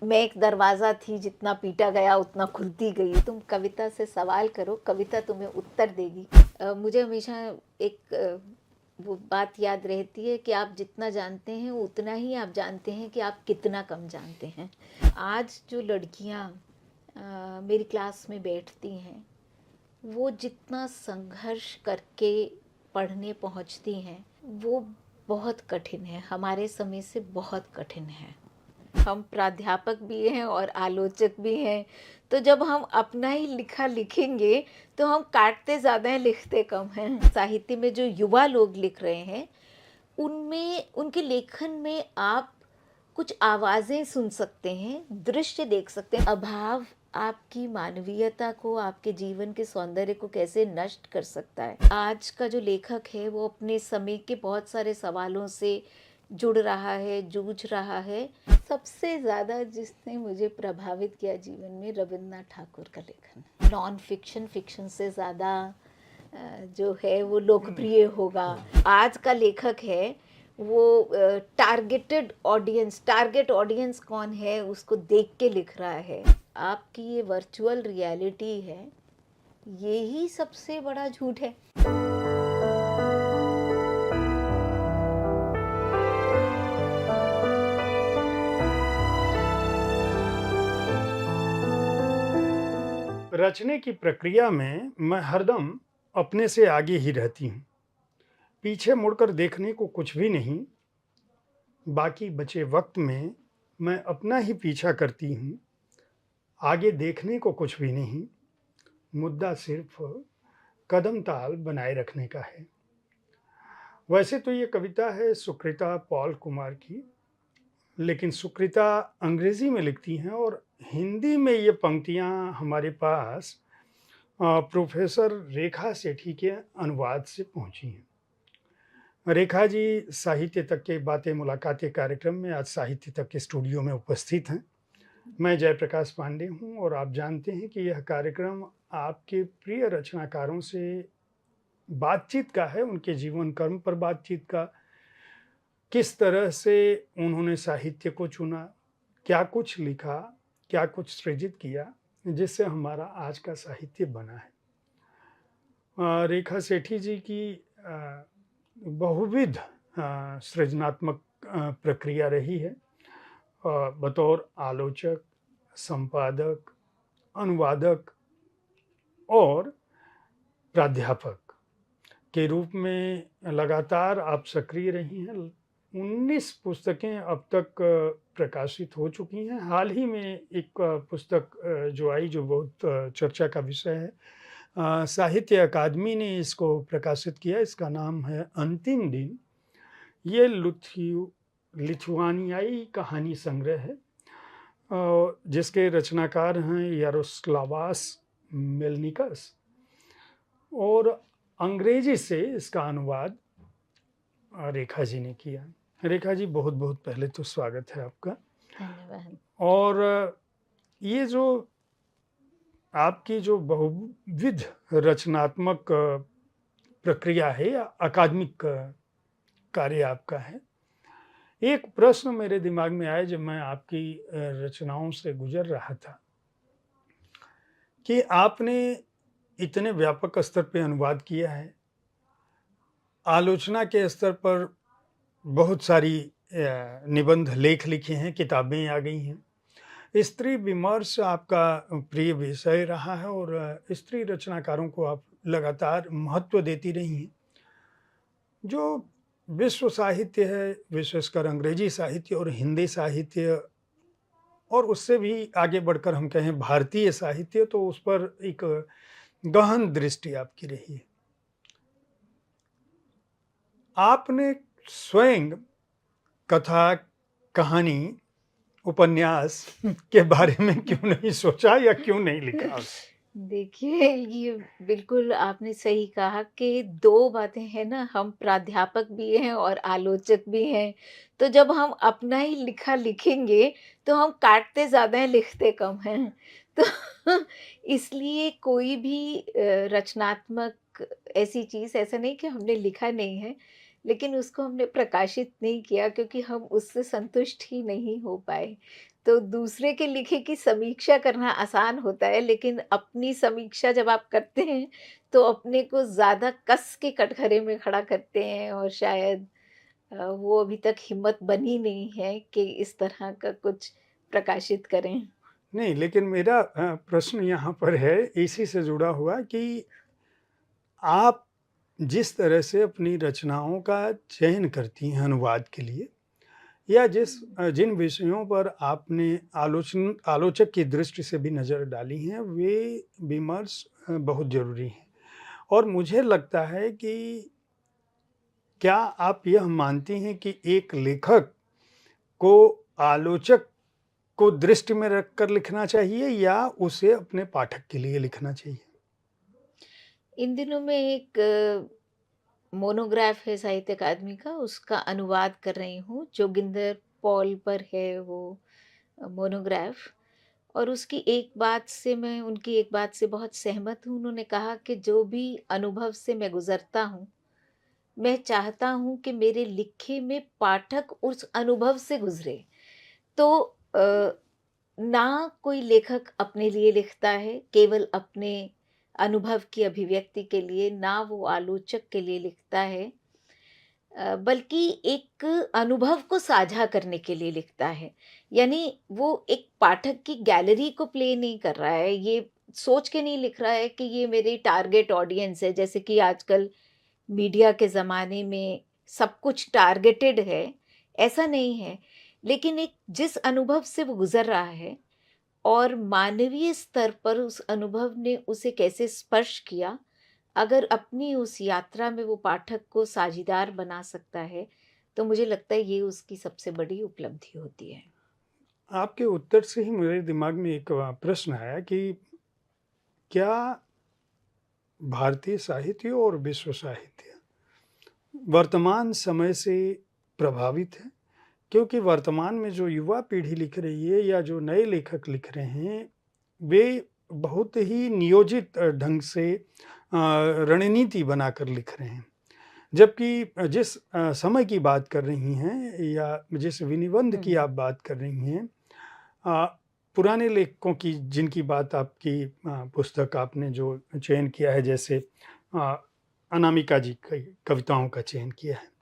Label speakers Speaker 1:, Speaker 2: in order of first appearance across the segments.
Speaker 1: मैं एक दरवाज़ा थी, जितना पीटा गया उतना खुलती गई। तुम कविता से सवाल करो, कविता तुम्हें उत्तर देगी। मुझे हमेशा एक वो बात याद रहती है कि आप जितना जानते हैं उतना ही आप जानते हैं कि आप कितना कम जानते हैं। आज जो लड़कियां मेरी क्लास में बैठती हैं, वो जितना संघर्ष करके पढ़ने पहुंचती हैं, वो बहुत कठिन है, हमारे समय से बहुत कठिन है। हम प्राध्यापक भी हैं और आलोचक भी हैं, तो जब हम अपना ही लिखा लिखेंगे तो हम काटते ज़्यादा हैं, लिखते कम हैं। साहित्य में जो युवा लोग लिख रहे हैं, उनमें, उनके लेखन में आप कुछ आवाज़ें सुन सकते हैं, दृश्य देख सकते हैं। अभाव आपकी मानवीयता को, आपके जीवन के सौंदर्य को कैसे नष्ट कर सकता है। आज का जो लेखक है वो अपने समय के बहुत सारे सवालों से जुड़ रहा है, जूझ रहा है। सबसे ज़्यादा जिसने मुझे प्रभावित किया जीवन में, रविन्द्रनाथ ठाकुर का लेखन। नॉन फिक्शन फिक्शन से ज़्यादा जो है वो लोकप्रिय होगा। आज का लेखक है वो टारगेट ऑडियंस कौन है उसको देख के लिख रहा है। आपकी ये वर्चुअल रियलिटी है, यही सबसे बड़ा झूठ है।
Speaker 2: रचने की प्रक्रिया में मैं हरदम अपने से आगे ही रहती हूँ। पीछे मुड़कर देखने को कुछ भी नहीं। बाकी बचे वक्त में मैं अपना ही पीछा करती हूँ। आगे देखने को कुछ भी नहीं। मुद्दा सिर्फ कदम ताल बनाए रखने का है। वैसे तो ये कविता है सुकृता पॉल कुमार की, लेकिन सुकृता अंग्रेजी में लिखती हैं और हिंदी में ये पंक्तियाँ हमारे पास प्रोफेसर रेखा सेठी के अनुवाद से पहुंची हैं। रेखा जी साहित्य तक के बातें मुलाकातें कार्यक्रम में आज साहित्य तक के स्टूडियो में उपस्थित हैं। मैं जयप्रकाश पांडे हूं और आप जानते हैं कि यह कार्यक्रम आपके प्रिय रचनाकारों से बातचीत का है, उनके जीवन कर्म पर बातचीत का, किस तरह से उन्होंने साहित्य को चुना, क्या कुछ लिखा, क्या कुछ सृजित किया, जिससे हमारा आज का साहित्य बना है। रेखा सेठी जी की बहुविध सृजनात्मक प्रक्रिया रही है। बतौर आलोचक, संपादक, अनुवादक और प्राध्यापक के रूप में लगातार आप सक्रिय रही हैं। 19 पुस्तकें अब तक प्रकाशित हो चुकी हैं। हाल ही में एक पुस्तक जो आई, जो बहुत चर्चा का विषय है, साहित्य अकादमी ने इसको प्रकाशित किया। इसका नाम है अंतिम दिन। ये लिथुआनियाई कहानी संग्रह है, जिसके रचनाकार हैं यारोस्लावास मेलनिकस, और अंग्रेजी से इसका अनुवाद रेखा जी ने किया। रेखा जी, बहुत बहुत पहले तो स्वागत है आपका।
Speaker 1: धन्यवाद।
Speaker 2: और ये जो आपकी जो बहुविध रचनात्मक प्रक्रिया है या अकादमिक कार्य आपका है, एक प्रश्न मेरे दिमाग में आया जब मैं आपकी रचनाओं से गुजर रहा था कि आपने इतने व्यापक स्तर पे अनुवाद किया है, आलोचना के स्तर पर बहुत सारी निबंध लेख लिखे हैं, किताबें आ गई हैं, स्त्री विमर्श आपका प्रिय विषय रहा है और स्त्री रचनाकारों को आप लगातार महत्व देती रही हैं। जो विश्व साहित्य है, विशेषकर अंग्रेजी साहित्य और हिंदी साहित्य, और उससे भी आगे बढ़कर हम कहें भारतीय साहित्य, तो उस पर एक गहन दृष्टि आपकी रही है। आपने स्वयं कथा, कहानी, उपन्यास के बारे में क्यों नहीं सोचा या क्यों नहीं लिखा?
Speaker 1: देखिए, ये बिल्कुल आपने सही कहा कि दो बातें हैं ना, हम प्राध्यापक भी हैं और आलोचक भी हैं। तो जब हम अपना ही लिखा लिखेंगे तो हम काटते ज़्यादा हैं, लिखते कम हैं। तो इसलिए कोई भी रचनात्मक ऐसी चीज़, ऐसा नहीं कि हमने लिखा नहीं है, लेकिन उसको हमने प्रकाशित नहीं किया क्योंकि हम उससे संतुष्ट ही नहीं हो पाए। तो दूसरे के लिखे की समीक्षा करना आसान होता है, लेकिन अपनी समीक्षा जब आप करते हैं, तो अपने को ज़्यादा कस के कटघरे में खड़ा करते हैं और शायद वो अभी तक हिम्मत बनी नहीं है कि इस तरह का कुछ प्रकाशित करें।
Speaker 2: नहीं, लेकिन मेरा प्रश्न यहाँ पर है इसी से जुड़ा हुआ कि आप जिस तरह से अपनी रचनाओं का चयन करती हैं अनुवाद के लिए या जिन विषयों पर आपने आलोचक की दृष्टि से भी नज़र डाली हैं, वे विमर्श बहुत ज़रूरी हैं। और मुझे लगता है कि क्या आप यह मानती हैं कि एक लेखक को आलोचक को दृष्टि में रखकर लिखना चाहिए या उसे अपने पाठक के लिए लिखना चाहिए?
Speaker 1: इन दिनों में एक मोनोग्राफ है साहित्य अकादमी का, उसका अनुवाद कर रही हूँ, जोगिंदर पॉल पर है वो मोनोग्राफ। और उनकी एक बात से बहुत सहमत हूँ। उन्होंने कहा कि जो भी अनुभव से मैं गुज़रता हूँ, मैं चाहता हूँ कि मेरे लिखे में पाठक उस अनुभव से गुज़रे। तो ना कोई लेखक अपने लिए लिखता है, केवल अपने अनुभव की अभिव्यक्ति के लिए, ना वो आलोचक के लिए लिखता है, बल्कि एक अनुभव को साझा करने के लिए लिखता है। यानी वो एक पाठक की गैलरी को प्ले नहीं कर रहा है, ये सोच के नहीं लिख रहा है कि ये मेरी टारगेट ऑडियंस है, जैसे कि आजकल मीडिया के ज़माने में सब कुछ टारगेटेड है, ऐसा नहीं है। लेकिन एक जिस अनुभव से वो गुज़र रहा है और मानवीय स्तर पर उस अनुभव ने उसे कैसे स्पर्श किया, अगर अपनी उस यात्रा में वो पाठक को साझीदार बना सकता है, तो मुझे लगता है ये उसकी सबसे बड़ी उपलब्धि होती है।
Speaker 2: आपके उत्तर से ही मेरे दिमाग में एक प्रश्न आया कि क्या भारतीय साहित्य और विश्व साहित्य वर्तमान समय से प्रभावित है? क्योंकि वर्तमान में जो युवा पीढ़ी लिख रही है या जो नए लेखक लिख रहे हैं, वे बहुत ही नियोजित ढंग से रणनीति बनाकर लिख रहे हैं। जबकि जिस समय की बात कर रही हैं या जिस विनिबंध की
Speaker 1: हुँ,
Speaker 2: आप बात कर रही हैं, अ, पुराने लेखकों की जिनकी बात आपकी पुस्तक आपने जो चयन किया है, जैसे अ, अनामिका जी की कविताओं का चयन किया है।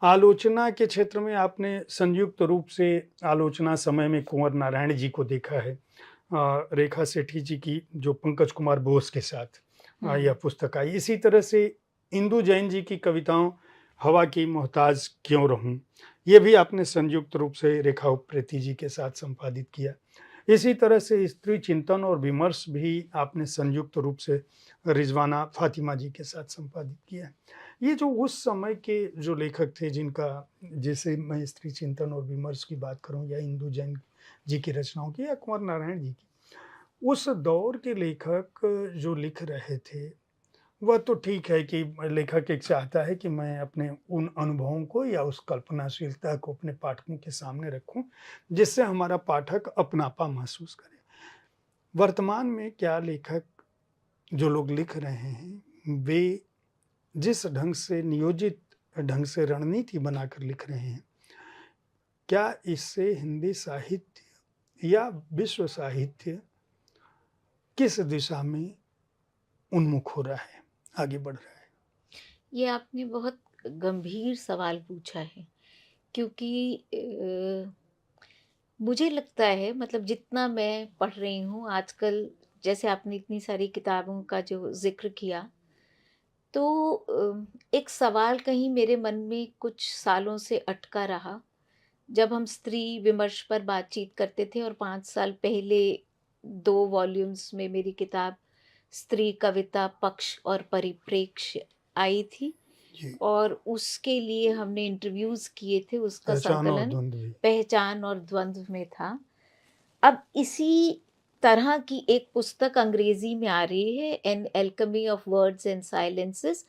Speaker 2: आलोचना के क्षेत्र में आपने संयुक्त रूप से आलोचना समय में कुंवर नारायण जी को देखा है। रेखा सेठी जी की जो पंकज कुमार बोस के साथ यह
Speaker 1: हुँ,
Speaker 2: पुस्तक आई। इसी तरह से इंदु जैन जी की कविताओं हवा की मोहताज क्यों रहूं, ये भी आपने संयुक्त रूप से रेखा उप्रेती जी के साथ संपादित किया। इसी तरह से स्त्री चिंतन और विमर्श भी आपने संयुक्त रूप से रिजवाना फातिमा जी के साथ संपादित किया है। ये जो उस समय के जो लेखक थे जिनका, जैसे मैं स्त्री चिंतन और विमर्श की बात करूं या इंदु जैन जी की रचनाओं की या कुंवर नारायण जी की, उस दौर के लेखक जो लिख रहे थे, वह तो ठीक है कि लेखक एक चाहता है कि मैं अपने उन अनुभवों को या उस कल्पनाशीलता को अपने पाठकों के सामने रखूं, जिससे हमारा पाठक अपनापा महसूस करे। वर्तमान में क्या लेखक जो लोग लिख रहे हैं, वे जिस ढंग से नियोजित ढंग से रणनीति बनाकर लिख रहे हैं, क्या इससे हिंदी साहित्य या विश्व साहित्य किस दिशा में उन्मुख हो रहा है, आगे बढ़ रहा है?
Speaker 1: ये आपने बहुत गंभीर सवाल पूछा है, क्योंकि मुझे लगता है, मतलब जितना मैं पढ़ रही हूँ आजकल, जैसे आपने इतनी सारी किताबों का जो ज़िक्र किया, तो एक सवाल कहीं मेरे मन में कुछ सालों से अटका रहा। जब हम स्त्री विमर्श पर बातचीत करते थे और 5 साल पहले 2 वॉल्यूम्स में मेरी किताब स्त्री कविता पक्ष और परिप्रेक्ष्य आई थी,
Speaker 2: जी,
Speaker 1: और उसके लिए हमने इंटरव्यूज़ किए थे, उसका
Speaker 2: पहचान और
Speaker 1: संकलन
Speaker 2: द्वंद्व भी।
Speaker 1: पहचान और द्वंद्व में था। अब इसी तरह की एक पुस्तक अंग्रेजी में आ रही है, an alchemy of words and silences,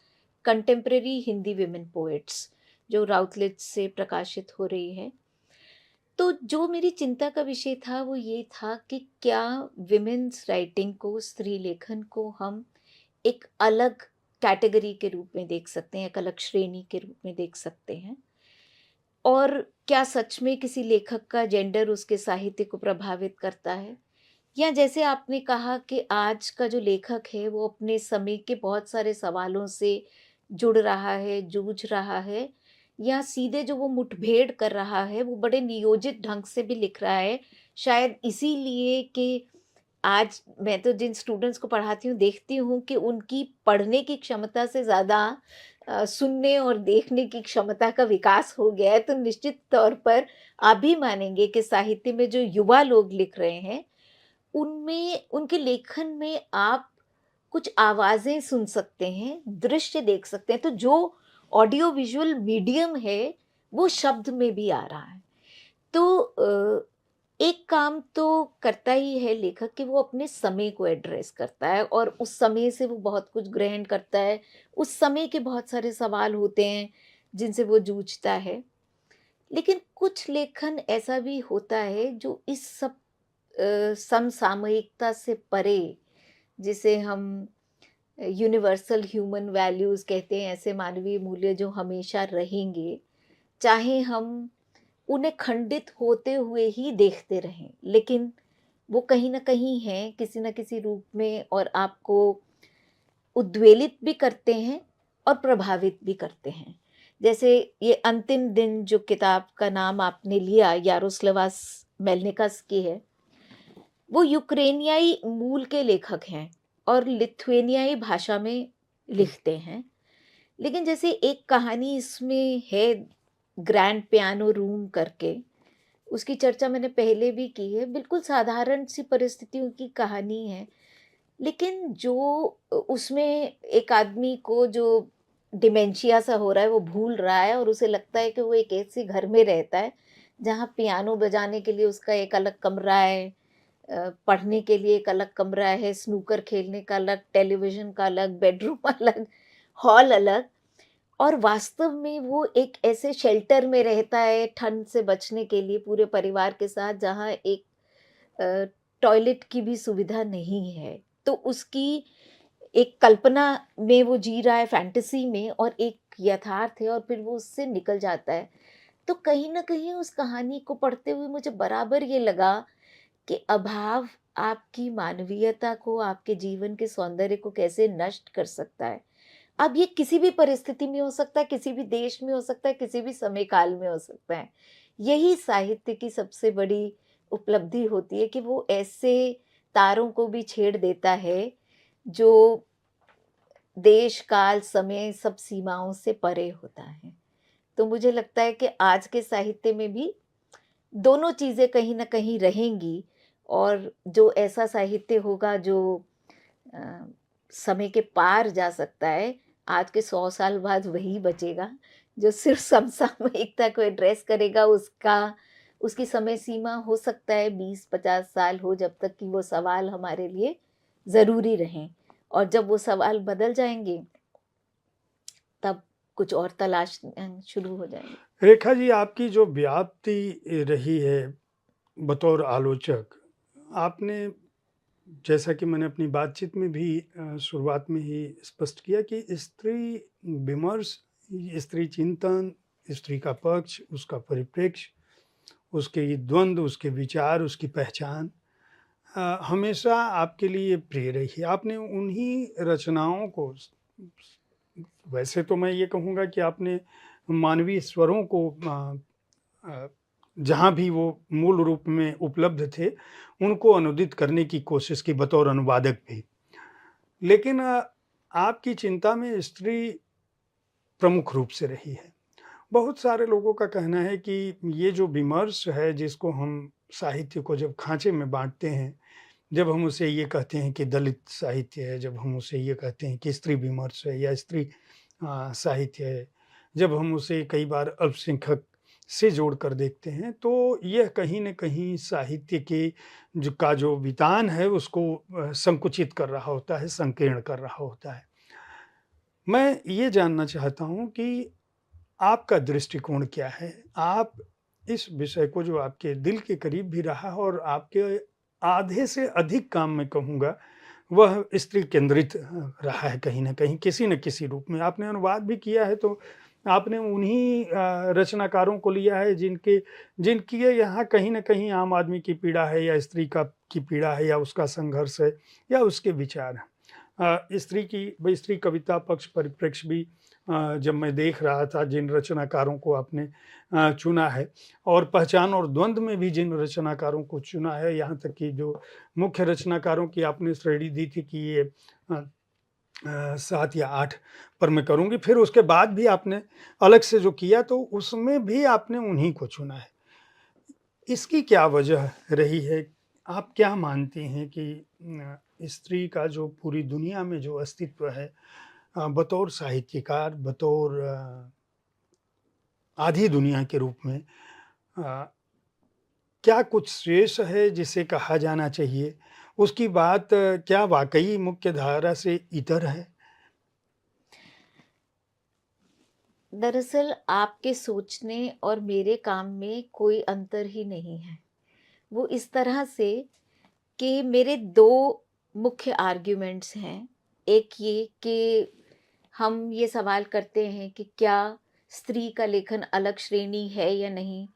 Speaker 1: contemporary Hindi women poets, जो राउटलेट से प्रकाशित हो रही है। तो जो मेरी चिंता का विषय था वो ये था कि क्या विमेन्स राइटिंग को, स्त्री लेखन को हम एक अलग कैटेगरी के रूप में देख सकते हैं, एक अलग श्रेणी के रूप में देख सकते हैं? और क्या सच में किसी लेखक का जेंडर उसके साहित्य को प्रभावित करता है? या जैसे आपने कहा कि आज का जो लेखक है वो अपने समय के बहुत सारे सवालों से जुड़ रहा है, जूझ रहा है, या सीधे जो वो मुठभेड़ कर रहा है वो बड़े नियोजित ढंग से भी लिख रहा है, शायद इसीलिए कि आज मैं तो जिन स्टूडेंट्स को पढ़ाती हूँ देखती हूँ कि उनकी पढ़ने की क्षमता से ज़्यादा सुनने और देखने की क्षमता का विकास हो गया है। तो निश्चित तौर पर आप भी मानेंगे कि साहित्य में जो युवा लोग लिख रहे हैं, उनमें उनके लेखन में आप कुछ आवाज़ें सुन सकते हैं, दृश्य देख सकते हैं। तो जो ऑडियो विजुअल मीडियम है, वो शब्द में भी आ रहा है। तो एक काम तो करता ही है लेखक कि वो अपने समय को एड्रेस करता है और उस समय से वो बहुत कुछ ग्रहण करता है। उस समय के बहुत सारे सवाल होते हैं जिनसे वो जूझता है। लेकिन कुछ लेखन ऐसा भी होता है जो इस सब समसामयिकता से परे, जिसे हम यूनिवर्सल ह्यूमन वैल्यूज़ कहते हैं, ऐसे मानवीय मूल्य जो हमेशा रहेंगे, चाहे हम उन्हें खंडित होते हुए ही देखते रहें, लेकिन वो कहीं न कहीं हैं, किसी न किसी रूप में, और आपको उद्वेलित भी करते हैं और प्रभावित भी करते हैं। जैसे ये अंतिम दिन जो किताब का नाम आपने लिया, यारोस्लावा मेलनिकस की है, वो यूक्रेनियाई मूल के लेखक हैं और लिथुआनियाई भाषा में लिखते हैं। लेकिन जैसे एक कहानी इसमें है, ग्रैंड पियानो रूम करके, उसकी चर्चा मैंने पहले भी की है। बिल्कुल साधारण सी परिस्थितियों की कहानी है, लेकिन जो उसमें एक आदमी को जो डिमेंशिया सा हो रहा है, वो भूल रहा है और उसे लगता है कि वो एक ऐसे घर में रहता है जहाँ पियानो बजाने के लिए उसका एक अलग कमरा है, पढ़ने के लिए एक अलग कमरा है, स्नूकर खेलने का अलग, टेलीविज़न का अलग, बेडरूम अलग, हॉल अलग। और वास्तव में वो एक ऐसे शेल्टर में रहता है ठंड से बचने के लिए पूरे परिवार के साथ, जहाँ एक अ, टॉयलेट की भी सुविधा नहीं है। तो उसकी एक कल्पना में वो जी रहा है, फैंटेसी में, और एक यथार्थ है, और फिर वो उससे निकल जाता है। तो कहीं न कहीं उस कहानी को पढ़ते हुए मुझे बराबर ये लगा कि अभाव आपकी मानवीयता को, आपके जीवन के सौंदर्य को कैसे नष्ट कर सकता है। अब ये किसी भी परिस्थिति में हो सकता है, किसी भी देश में हो सकता है, किसी भी समय काल में हो सकता है। यही साहित्य की सबसे बड़ी उपलब्धि होती है कि वो ऐसे तारों को भी छेड़ देता है जो देश, काल, समय, सब सीमाओं से परे होता है। तो मुझे लगता है कि आज के साहित्य में भी दोनों चीज़ें कहीं न कहीं रहेंगी, और जो ऐसा साहित्य होगा जो अ, समय के पार जा सकता है, आज के 100 साल बाद वही बचेगा, जो सिर्फ़ समसामयिकता को एड्रेस करेगा। उसकी समय सीमा हो सकता है 20-50 साल हो, जब तक कि वो सवाल हमारे लिए ज़रूरी रहें, और जब वो सवाल बदल जाएँगे, तब कुछ और तलाश शुरू हो जाएँगी।
Speaker 2: रेखा जी, आपकी जो व्याप्ति रही है बतौर आलोचक, आपने, जैसा कि मैंने अपनी बातचीत में भी शुरुआत में ही स्पष्ट किया कि स्त्री विमर्श, स्त्री चिंतन, स्त्री का पक्ष, उसका परिप्रेक्ष्य, उसके द्वंद्व, उसके विचार, उसकी पहचान हमेशा आपके लिए प्रिय रही है। आपने उन्हीं रचनाओं को, वैसे तो मैं ये कहूँगा कि आपने मानवीय स्वरों को जहाँ भी वो मूल रूप में उपलब्ध थे, उनको अनुदित करने की कोशिश की बतौर अनुवादक भी। लेकिन आपकी चिंता में स्त्री प्रमुख रूप से रही है। बहुत सारे लोगों का कहना है कि ये जो विमर्श है, जिसको हम साहित्य को जब खाँचे में बाँटते हैं, जब हम उसे ये कहते हैं कि दलित साहित्य है, जब हम उसे ये कहते हैं कि स्त्री विमर्श है या स्त्री साहित्य है, जब हम उसे कई बार अल्पसंख्यक से जोड़कर देखते हैं, तो यह कहीं न कहीं साहित्य के जो वितान है उसको संकुचित कर रहा होता है, संकीर्ण कर रहा होता है। मैं ये जानना चाहता हूँ कि आपका दृष्टिकोण क्या है? आप इस विषय को, जो आपके दिल के करीब भी रहा और आपके आधे से अधिक काम मैं कहूँगा, वह स्त्री केंद्रित रहा है कहीं न कहीं, किसी न किसी रूप में। आपने अनुवाद भी किया है तो आपने उन्हीं रचनाकारों को लिया है जिनकी ये यहाँ कहीं न कहीं आम आदमी की पीड़ा है या स्त्री का की पीड़ा है या उसका संघर्ष है या उसके विचार हैं। स्त्री कविता पक्ष परिप्रेक्ष्य भी जब मैं देख रहा था जिन रचनाकारों को आपने चुना है और पहचान और द्वंद में भी जिन रचनाकारों को चुना है, यहाँ तक कि जो मुख्य रचनाकारों की आपने श्रेणी दी थी कि ये 7 या 8 पर मैं करूँगी। फिर उसके बाद भी आपने अलग से जो किया तो उसमें भी आपने उन्हीं को चुना है। इसकी क्या वजह रही है? आप क्या मानती हैं कि स्त्री का जो पूरी दुनिया में जो अस्तित्व है बतौर साहित्यकार, बतौर आधी दुनिया के रूप में अ, क्या कुछ शेष है जिसे कहा जाना चाहिए? उसकी बात क्या वाक़ई मुख्य धारा से इतर है?
Speaker 1: दरअसल आपके सोचने और मेरे काम में कोई अंतर ही नहीं है। वो इस तरह से कि मेरे 2 मुख्य आर्ग्यूमेंट्स हैं। एक ये कि हम ये सवाल करते हैं कि क्या स्त्री का लेखन अलग श्रेणी है या नहीं?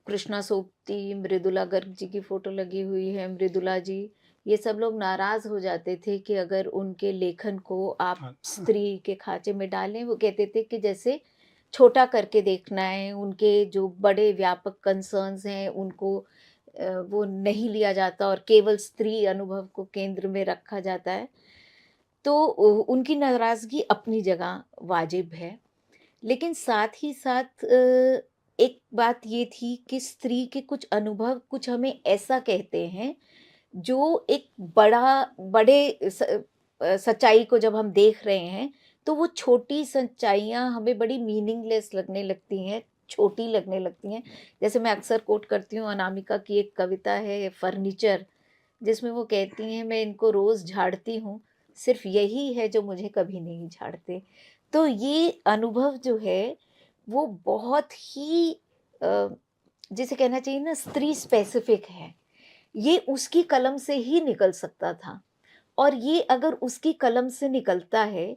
Speaker 1: कृष्णा सोबती, मृदुला गर्ग जी की फ़ोटो लगी हुई है, मृदुला जी, ये सब लोग नाराज़ हो जाते थे कि अगर उनके लेखन को आप
Speaker 2: हाँ, हाँ,
Speaker 1: स्त्री के खाँचे में डालें, वो कहते थे कि जैसे छोटा करके देखना है, उनके जो बड़े व्यापक कंसर्न्स हैं, उनको वो नहीं लिया जाता और केवल स्त्री अनुभव को केंद्र में रखा जाता है। तो उनकी नाराज़गी अपनी जगह वाजिब है। लेकिन साथ ही साथ एक बात ये थी कि स्त्री के कुछ अनुभव कुछ हमें ऐसा कहते हैं जो एक सच्चाई को जब हम देख रहे हैं तो वो छोटी सच्चाइयाँ हमें बड़ी मीनिंगलेस लगने लगती हैं, छोटी लगने लगती हैं। जैसे मैं अक्सर कोट करती हूँ अनामिका की एक कविता है फर्नीचर, जिसमें वो कहती हैं मैं इनको रोज़ झाड़ती हूँ, सिर्फ़ यही है जो मुझे कभी नहीं झाड़ते। तो ये अनुभव जो है वो बहुत ही अ, जिसे कहना चाहिए ना स्त्री स्पेसिफ़िक है। ये उसकी कलम से ही निकल सकता था और ये अगर उसकी कलम से निकलता है,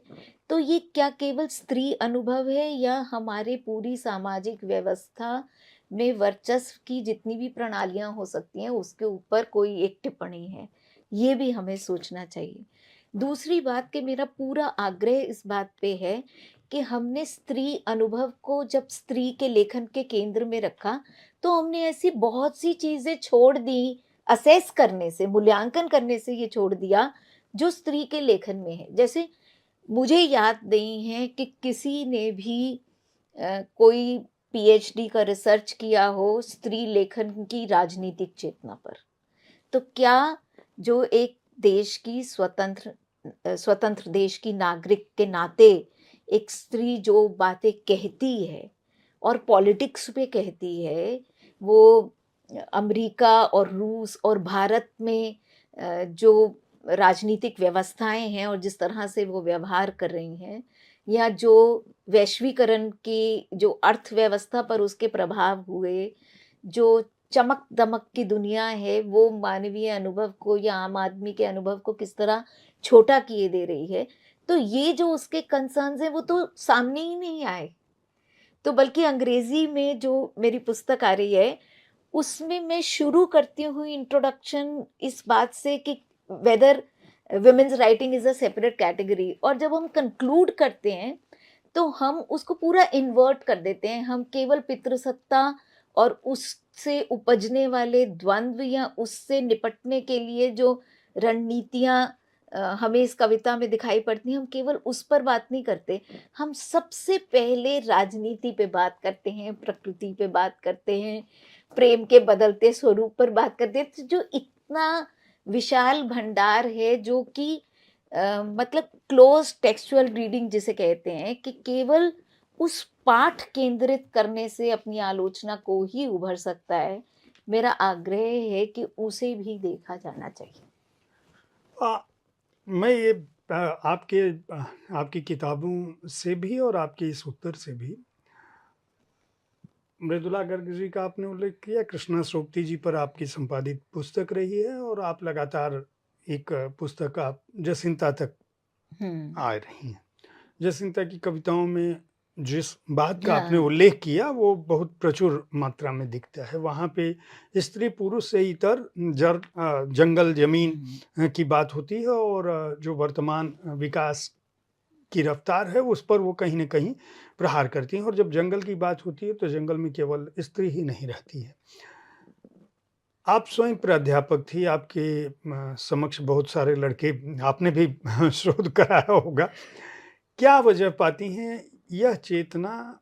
Speaker 1: तो ये क्या केवल स्त्री अनुभव है या हमारे पूरी सामाजिक व्यवस्था में वर्चस्व की जितनी भी प्रणालियाँ हो सकती हैं, उसके ऊपर कोई एक टिप्पणी है। ये भी हमें सोचना चाहिए। दूसरी बात कि मेरा पूरा आग्रह इस बात पे है कि हमने स्त्री अनुभव को जब स्त्री के लेखन के केंद्र में रखा, तो हमने ऐसी बहुत सी चीज़ें छोड़ दी, असेस करने से, मूल्यांकन करने से ये छोड़ दिया, जो स्त्री के लेखन में है। जैसे मुझे याद नहीं है कि किसी ने भी कोई पीएचडी का रिसर्च किया हो स्त्री लेखन की राजनीतिक चेतना पर। तो क्या जो एक देश की स्वतंत्र देश की नागरिक के नाते एक स्त्री जो बातें कहती है और पॉलिटिक्स पे कहती है, वो अमेरिका और रूस और भारत में जो राजनीतिक व्यवस्थाएँ हैं और जिस तरह से वो व्यवहार कर रही हैं या जो वैश्वीकरण की जो अर्थव्यवस्था पर उसके प्रभाव हुए, जो चमक-दमक की दुनिया है, वो मानवीय अनुभव को या आम आदमी के अनुभव को किस तरह छोटा किए दे रही है। तो ये जो उसके कंसर्न्स हैं, वो तो सामने ही नहीं आए। तो बल्कि अंग्रेज़ी में जो मेरी पुस्तक आ रही है, उसमें मैं शुरू करती हूँ इंट्रोडक्शन इस बात से कि whether women's writing is a separate category और जब हम कंक्लूड करते हैं, तो हम उसको पूरा इन्वर्ट कर देते हैं। हम केवल पितृसत्ता और उससे उपजने वाले द्वंद्व या उससे निपटने के लिए जो रणनीतियाँ हमें इस कविता में दिखाई पड़ती हैं, हम केवल उस पर बात नहीं करते। हम सबसे पहले राजनीति पे बात करते हैं, प्रकृति पे बात करते हैं, प्रेम के बदलते स्वरूप पर बात करते हैं। तो जो इतना विशाल भंडार है जो कि मतलब क्लोज़ टेक्सचुअल रीडिंग जिसे कहते हैं कि केवल उस पाठ केंद्रित करने से अपनी आलोचना को ही उभर सकता है। मेरा आग्रह है कि उसे भी देखा जाना चाहिए।
Speaker 2: अ, मैं ये आपकी किताबों से भी और आपके इस उत्तर से भी मृदुला गर्ग जी का आपने उल्लेख किया, कृष्णा सोबती जी पर आपकी संपादित पुस्तक रही है और आप लगातार एक पुस्तक आप जसिंता तक
Speaker 1: हम्म।
Speaker 2: आ रही हैं। जसिंता की कविताओं में जिस बात का आपने
Speaker 1: हाँ।
Speaker 2: उल्लेख किया वो बहुत प्रचुर मात्रा में दिखता है। वहाँ पे स्त्री पुरुष से इतर जंगल जमीन
Speaker 1: हम्म।
Speaker 2: की बात होती है, और जो वर्तमान विकास की रफ्तार है उस पर वो कहीं न कहीं प्रहार करती हैं। और जब जंगल की बात होती है तो जंगल में केवल स्त्री ही नहीं रहती है। आप स्वयं प्राध्यापक थी, आपके समक्ष बहुत सारे लड़के, आपने भी शोध कराया होगा। क्या वजह पाती हैं यह चेतना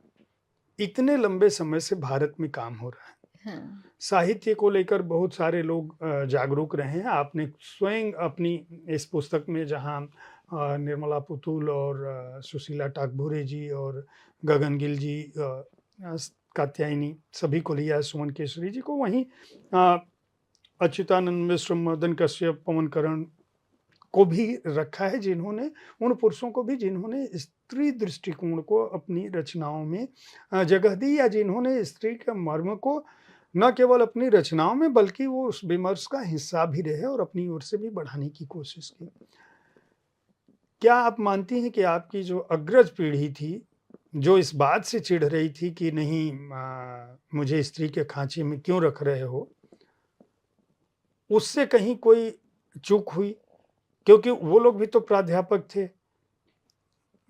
Speaker 2: इतने लंबे समय से भारत में काम हो रहा है?
Speaker 1: हाँ।
Speaker 2: साहित्य को लेकर बहुत सारे लोग जागरूक रहे हैं। आपने स्वयं अपनी इस पुस्तक में, जहाँ निर्मला पुतुल और सुशीला टाकभुरे जी और गगन गिल जी, कात्यायनी, सभी को लिया, सुमन केसरी जी को, वहीं अच्युतानंद मिश्र, मदन कश्यप, पवन करण को भी रखा है, जिन्होंने, उन पुरुषों को भी जिन्होंने स्त्री दृष्टिकोण को अपनी रचनाओं में जगह दी, या जिन्होंने स्त्री के मर्म को न केवल अपनी रचनाओं में बल्कि वो उस विमर्श का हिस्सा भी रहे और अपनी ओर से भी बढ़ाने की कोशिश की। क्या आप मानती हैं कि आपकी जो अग्रज पीढ़ी थी, जो इस बात से चिढ़ रही थी कि नहीं, मुझे स्त्री के खांचे में क्यों रख रहे हो, उससे कहीं कोई चूक हुई? क्योंकि वो लोग भी तो प्राध्यापक थे।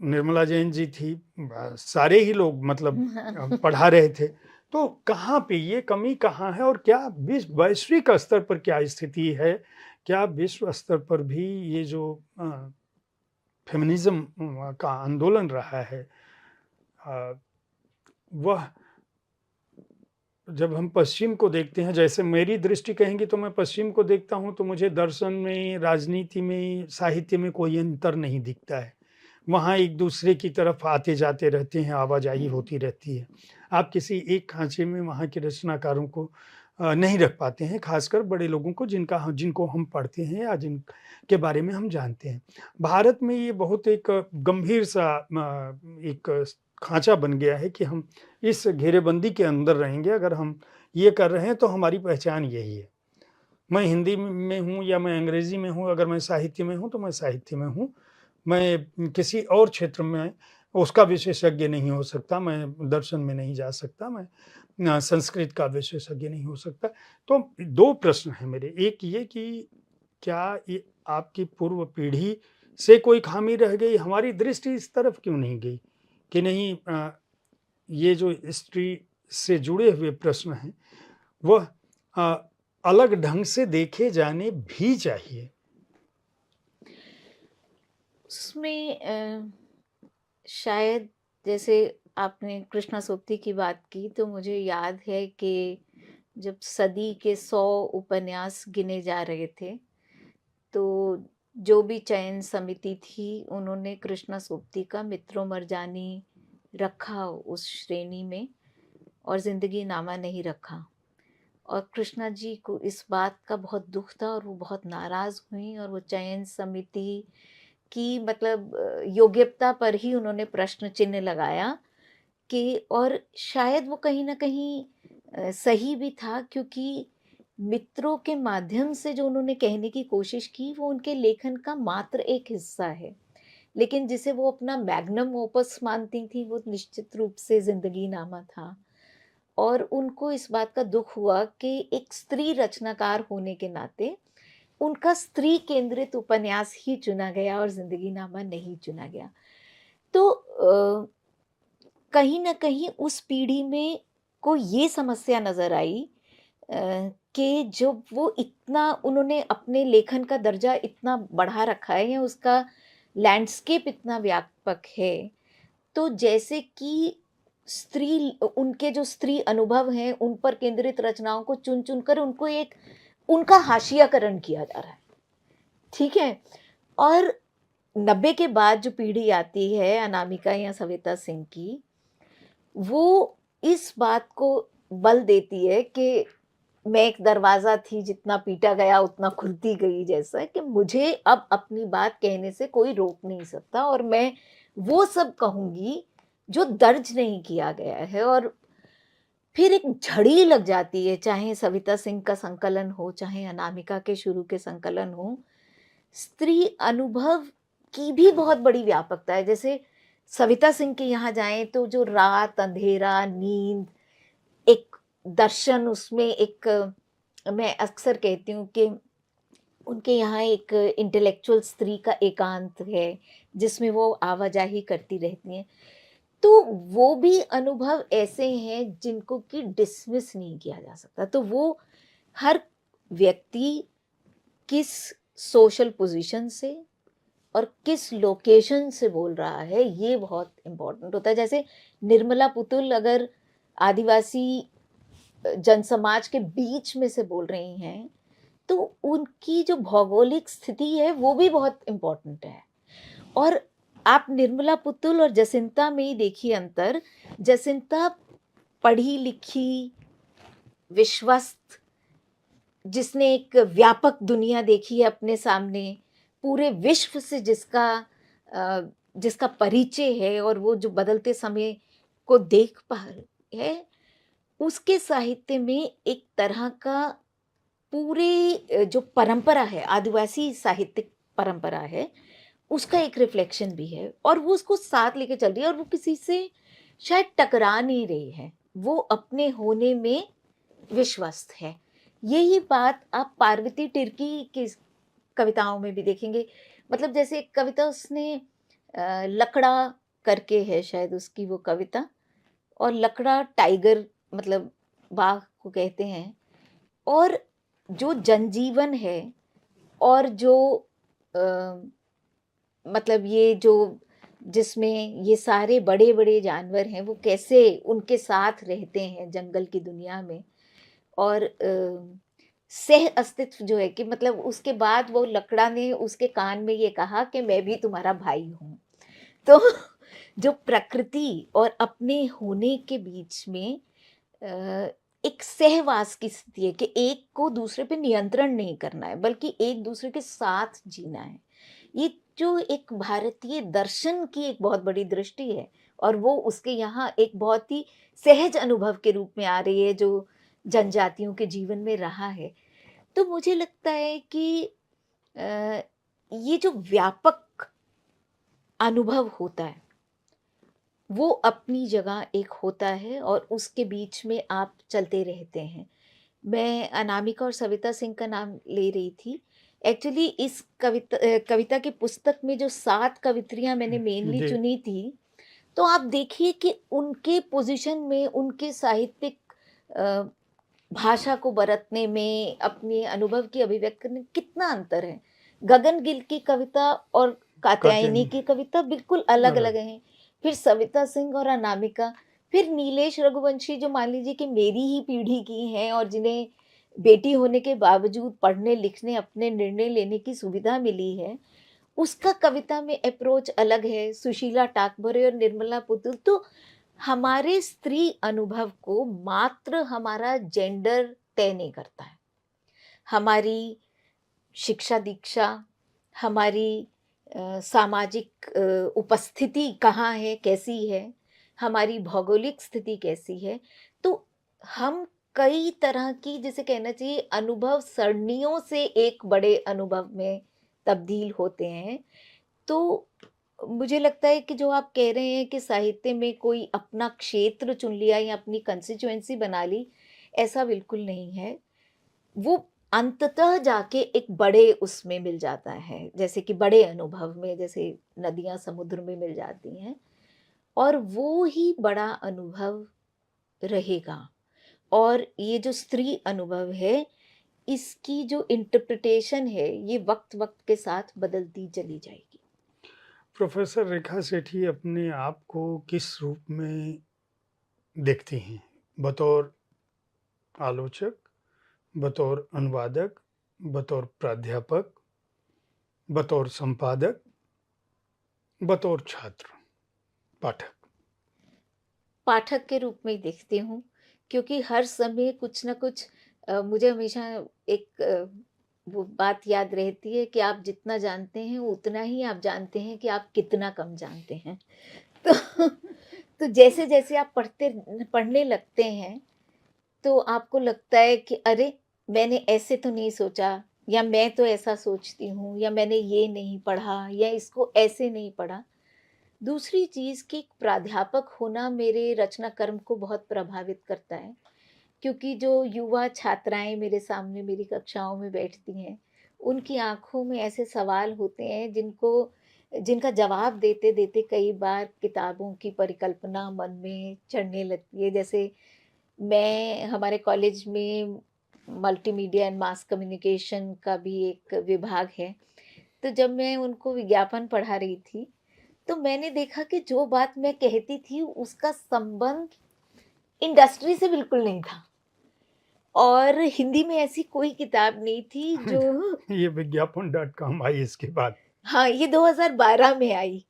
Speaker 2: निर्मला जैन जी थी, सारे ही लोग मतलब पढ़ा रहे थे। तो कहाँ पे ये कमी कहाँ है, और क्या वैश्विक स्तर पर क्या स्थिति है? क्या विश्व स्तर पर भी ये जो फेमिनिज्म का आंदोलन रहा है, वह, जब हम पश्चिम को देखते हैं, जैसे मेरी दृष्टि कहेंगे तो मैं पश्चिम को देखता हूँ, तो मुझे दर्शन में, राजनीति में, साहित्य में कोई अंतर नहीं दिखता है। वहाँ एक दूसरे की तरफ आते जाते रहते हैं, आवाजाही होती रहती है। आप किसी एक खांचे में वहाँ के रचनाकारों को नहीं रख पाते हैं, खासकर बड़े लोगों को, जिनको हम पढ़ते हैं या जिनके बारे में हम जानते हैं। भारत में ये बहुत एक गंभीर सा एक खांचा बन गया है कि हम इस घेरेबंदी के अंदर रहेंगे। अगर हम ये कर रहे हैं तो हमारी पहचान यही है। मैं हिंदी में हूँ या मैं अंग्रेजी में हूँ, अगर मैं साहित्य में हूँ तो मैं साहित्य में हूँ। मैं किसी और क्षेत्र में उसका विशेषज्ञ नहीं हो सकता, मैं दर्शन में नहीं जा सकता, मैं संस्कृत का विशेषज्ञ नहीं हो सकता। तो 2 प्रश्न हैं मेरे। एक ये कि क्या ये आपकी पूर्व पीढ़ी से कोई खामी रह गई? हमारी दृष्टि इस तरफ क्यों नहीं गई कि नहीं, ये जो स्त्री से जुड़े हुए प्रश्न हैं, वह अलग ढंग से देखे जाने भी चाहिए?
Speaker 1: उसमें शायद, जैसे आपने कृष्णा सोबती की बात की, तो मुझे याद है कि जब सदी के 100 उपन्यास गिने जा रहे थे, तो जो भी चयन समिति थी, उन्होंने कृष्णा सोबती का मित्रों मरजानी रखा उस श्रेणी में, और जिंदगी नामा नहीं रखा। और कृष्णा जी को इस बात का बहुत दुख था, और वो बहुत नाराज हुई, और वो चयन समिति की मतलब योग्यता पर ही उन्होंने प्रश्न चिन्ह लगाया कि, और शायद वो कहीं ना कहीं सही भी था, क्योंकि मित्रों के माध्यम से जो उन्होंने कहने की कोशिश की, वो उनके लेखन का मात्र एक हिस्सा है, लेकिन जिसे वो अपना मैग्नम ओपस मानती थी, वो निश्चित रूप से जिंदगी नामा था। और उनको इस बात का दुख हुआ कि एक स्त्री रचनाकार होने के नाते उनका स्त्री केंद्रित उपन्यास ही चुना गया और जिंदगी नामा नहीं चुना गया। तो कहीं ना कहीं उस पीढ़ी में को ये समस्या नजर आई कि जब वो इतना, उन्होंने अपने लेखन का दर्जा इतना बढ़ा रखा है, या उसका लैंडस्केप इतना व्यापक है, तो जैसे कि स्त्री, उनके जो स्त्री अनुभव हैं उन पर केंद्रित रचनाओं को चुन चुन कर उनको एक, उनका हाशियाकरण किया जा रहा है। ठीक है। और 90 के बाद जो पीढ़ी आती है अनामिका या सविता सिंह की, वो इस बात को बल देती है कि मैं एक दरवाजा थी, जितना पीटा गया उतना खुलती गई, जैसा कि मुझे अब अपनी बात कहने से कोई रोक नहीं सकता, और मैं वो सब कहूंगी जो दर्ज नहीं किया गया है। और फिर एक झड़ी लग जाती है, चाहे सविता सिंह का संकलन हो, चाहे अनामिका के शुरू के संकलन हो, स्त्री अनुभव की भी बहुत बड़ी व्यापकता है। जैसे सविता सिंह के यहाँ जाएँ तो जो रात, अंधेरा, नींद, एक दर्शन उसमें एक मैं अक्सर कहती हूँ कि उनके यहाँ एक इंटेलेक्चुअल स्त्री का एकांत है, जिसमें वो आवाजाही करती रहती हैं। तो वो भी अनुभव ऐसे हैं जिनको कि डिसमिस नहीं किया जा सकता। तो वो हर व्यक्ति किस सोशल पोज़ीशन से और किस लोकेशन से बोल रहा है, ये बहुत इम्पोर्टेंट होता है। जैसे निर्मला पुतुल अगर आदिवासी जनसमाज के बीच में से बोल रही हैं, तो उनकी जो भौगोलिक स्थिति है वो भी बहुत इम्पोर्टेंट है। और आप निर्मला पुतुल और जसिंता में ही देखिए अंतर। जसिंता पढ़ी लिखी, विश्वस्त, जिसने एक व्यापक दुनिया देखी है अपने सामने, पूरे विश्व से जिसका परिचय है और वो जो बदलते समय को देख पा रही है, उसके साहित्य में एक तरह का पूरे जो परंपरा है, आदिवासी साहित्यिक परंपरा है, उसका एक रिफ्लेक्शन भी है और वो उसको साथ लेके चल रही है और वो किसी से शायद टकरा नहीं रही है। वो अपने होने में विश्वस्त है। यही बात आप पार्वती तिर्की की कविताओं में भी देखेंगे। मतलब जैसे एक कविता उसने लकड़ा करके है शायद उसकी वो कविता, और लकड़ा टाइगर मतलब बाघ को कहते हैं। और जो जनजीवन है और जो अ, मतलब ये जो जिसमें ये सारे बड़े-बड़े जानवर हैं, वो कैसे उनके साथ रहते हैं जंगल की दुनिया में। और सह अस्तित्व जो है कि मतलब उसके बाद वो लकड़ा ने उसके कान में ये कहा कि मैं भी तुम्हारा भाई हूँ। तो जो प्रकृति और अपने होने के बीच में अ, एक सहवास की स्थिति है कि एक को दूसरे पे नियंत्रण नहीं करना है, बल्कि एक दूसरे के साथ जीना है। ये जो एक भारतीय दर्शन की एक बहुत बड़ी दृष्टि है और वो उसके यहाँ एक बहुत ही सहज अनुभव के रूप में आ रही है, जो जनजातियों के जीवन में रहा है। तो मुझे लगता है कि अ, ये जो व्यापक अनुभव होता है, वो अपनी जगह एक होता है और उसके बीच में आप चलते रहते हैं। मैं अनामिका और सविता सिंह का नाम ले रही थी। एक्चुअली इस कविता की पुस्तक में जो 7 कवित्रियाँ मैंने मेनली
Speaker 2: जी,
Speaker 1: चुनी थी, तो आप देखिए कि उनके पोज़ीशन में, उनके साहित्यिक अ, भाषा को बरतने में, अपने अनुभव की अभिव्यक्त करने में कितना अंतर है। गगन गिल की कविता और कात्यायनी
Speaker 2: कात्यायनी
Speaker 1: की कविता बिल्कुल अलग-अलग
Speaker 2: अलग।
Speaker 1: हैं। फिर सविता सिंह और अनामिका, फिर नीलेश रघुवंशी जो मान लीजिए कि मेरी ही पीढ़ी की हैं और जिन्हें बेटी होने के बावजूद पढ़ने-लिखने, अपने निर्णय लेने की सुविधा मिली है, उसका कविता में अप्रोच अलग है। सुशीला टाकभरे और निर्मला पुतुल तो हमारे स्त्री अनुभव को मात्र हमारा जेंडर तय नहीं करता है। हमारी शिक्षा दीक्षा, हमारी सामाजिक उपस्थिति कहाँ है, कैसी है, हमारी भौगोलिक स्थिति कैसी है। तो हम कई तरह की, जिसे कहना चाहिए, अनुभव सरणियों से एक बड़े अनुभव में तब्दील होते हैं। तो मुझे लगता है कि जो आप कह रहे हैं कि साहित्य में कोई अपना क्षेत्र चुन लिया या अपनी कंस्टिट्यूएंसी बना ली, ऐसा बिल्कुल नहीं है। वो अंततः जाके एक बड़े उसमें मिल जाता है, जैसे कि बड़े अनुभव में, जैसे नदियाँ समुद्र में मिल जाती हैं, और वो ही बड़ा अनुभव रहेगा। और ये जो स्त्री अनुभव है, इसकी जो इंटरप्रिटेशन है, ये वक़्त-वक़्त के साथ बदलती चली जाएगी।
Speaker 2: प्रोफ़ेसर रेखा सेठी अपने आप को किस रूप में देखती हैं? बतौर आलोचक, बतौर अनुवादक, बतौर प्राध्यापक, बतौर संपादक, बतौर छात्र, पाठक?
Speaker 1: पाठक के रूप में ही देखती हूँ, क्योंकि हर समय कुछ न कुछ मुझे हमेशा एक वो बात याद रहती है कि आप जितना जानते हैं उतना ही आप जानते हैं कि आप कितना कम जानते हैं। तो तो जैसे-जैसे आप पढ़ने लगते हैं, तो आपको लगता है कि अरे! मैंने ऐसे तो नहीं सोचा, या मैं तो ऐसा सोचती हूँ, या मैंने ये नहीं पढ़ा, या इसको ऐसे नहीं पढ़ा। दूसरी चीज़ कि एक प्राध्यापक होना मेरे रचना कर्म को बहुत प्रभावित करता है, क्योंकि जो युवा छात्राएँ मेरे सामने मेरी कक्षाओं में बैठती हैं, उनकी आँखों में ऐसे सवाल होते हैं जिनका जवाब देते-देते कई बार किताबों की परिकल्पना मन में चढ़ने लगती है। जैसे मैं हमारे कॉलेज में मल्टीमीडिया एंड मास कम्युनिकेशन का भी एक विभाग है। तो जब मैं उनको विज्ञापन पढ़ा रही थी, तो मैंने देखा कि जो बात मैं कहती थी उसका संबंध इंडस्ट्री से बिल्कुल नहीं था, और हिंदी में ऐसी कोई किताब नहीं थी जो
Speaker 2: ये विज्ञापन.com आई इसके बाद।
Speaker 1: हाँ, ये 2012 में आई।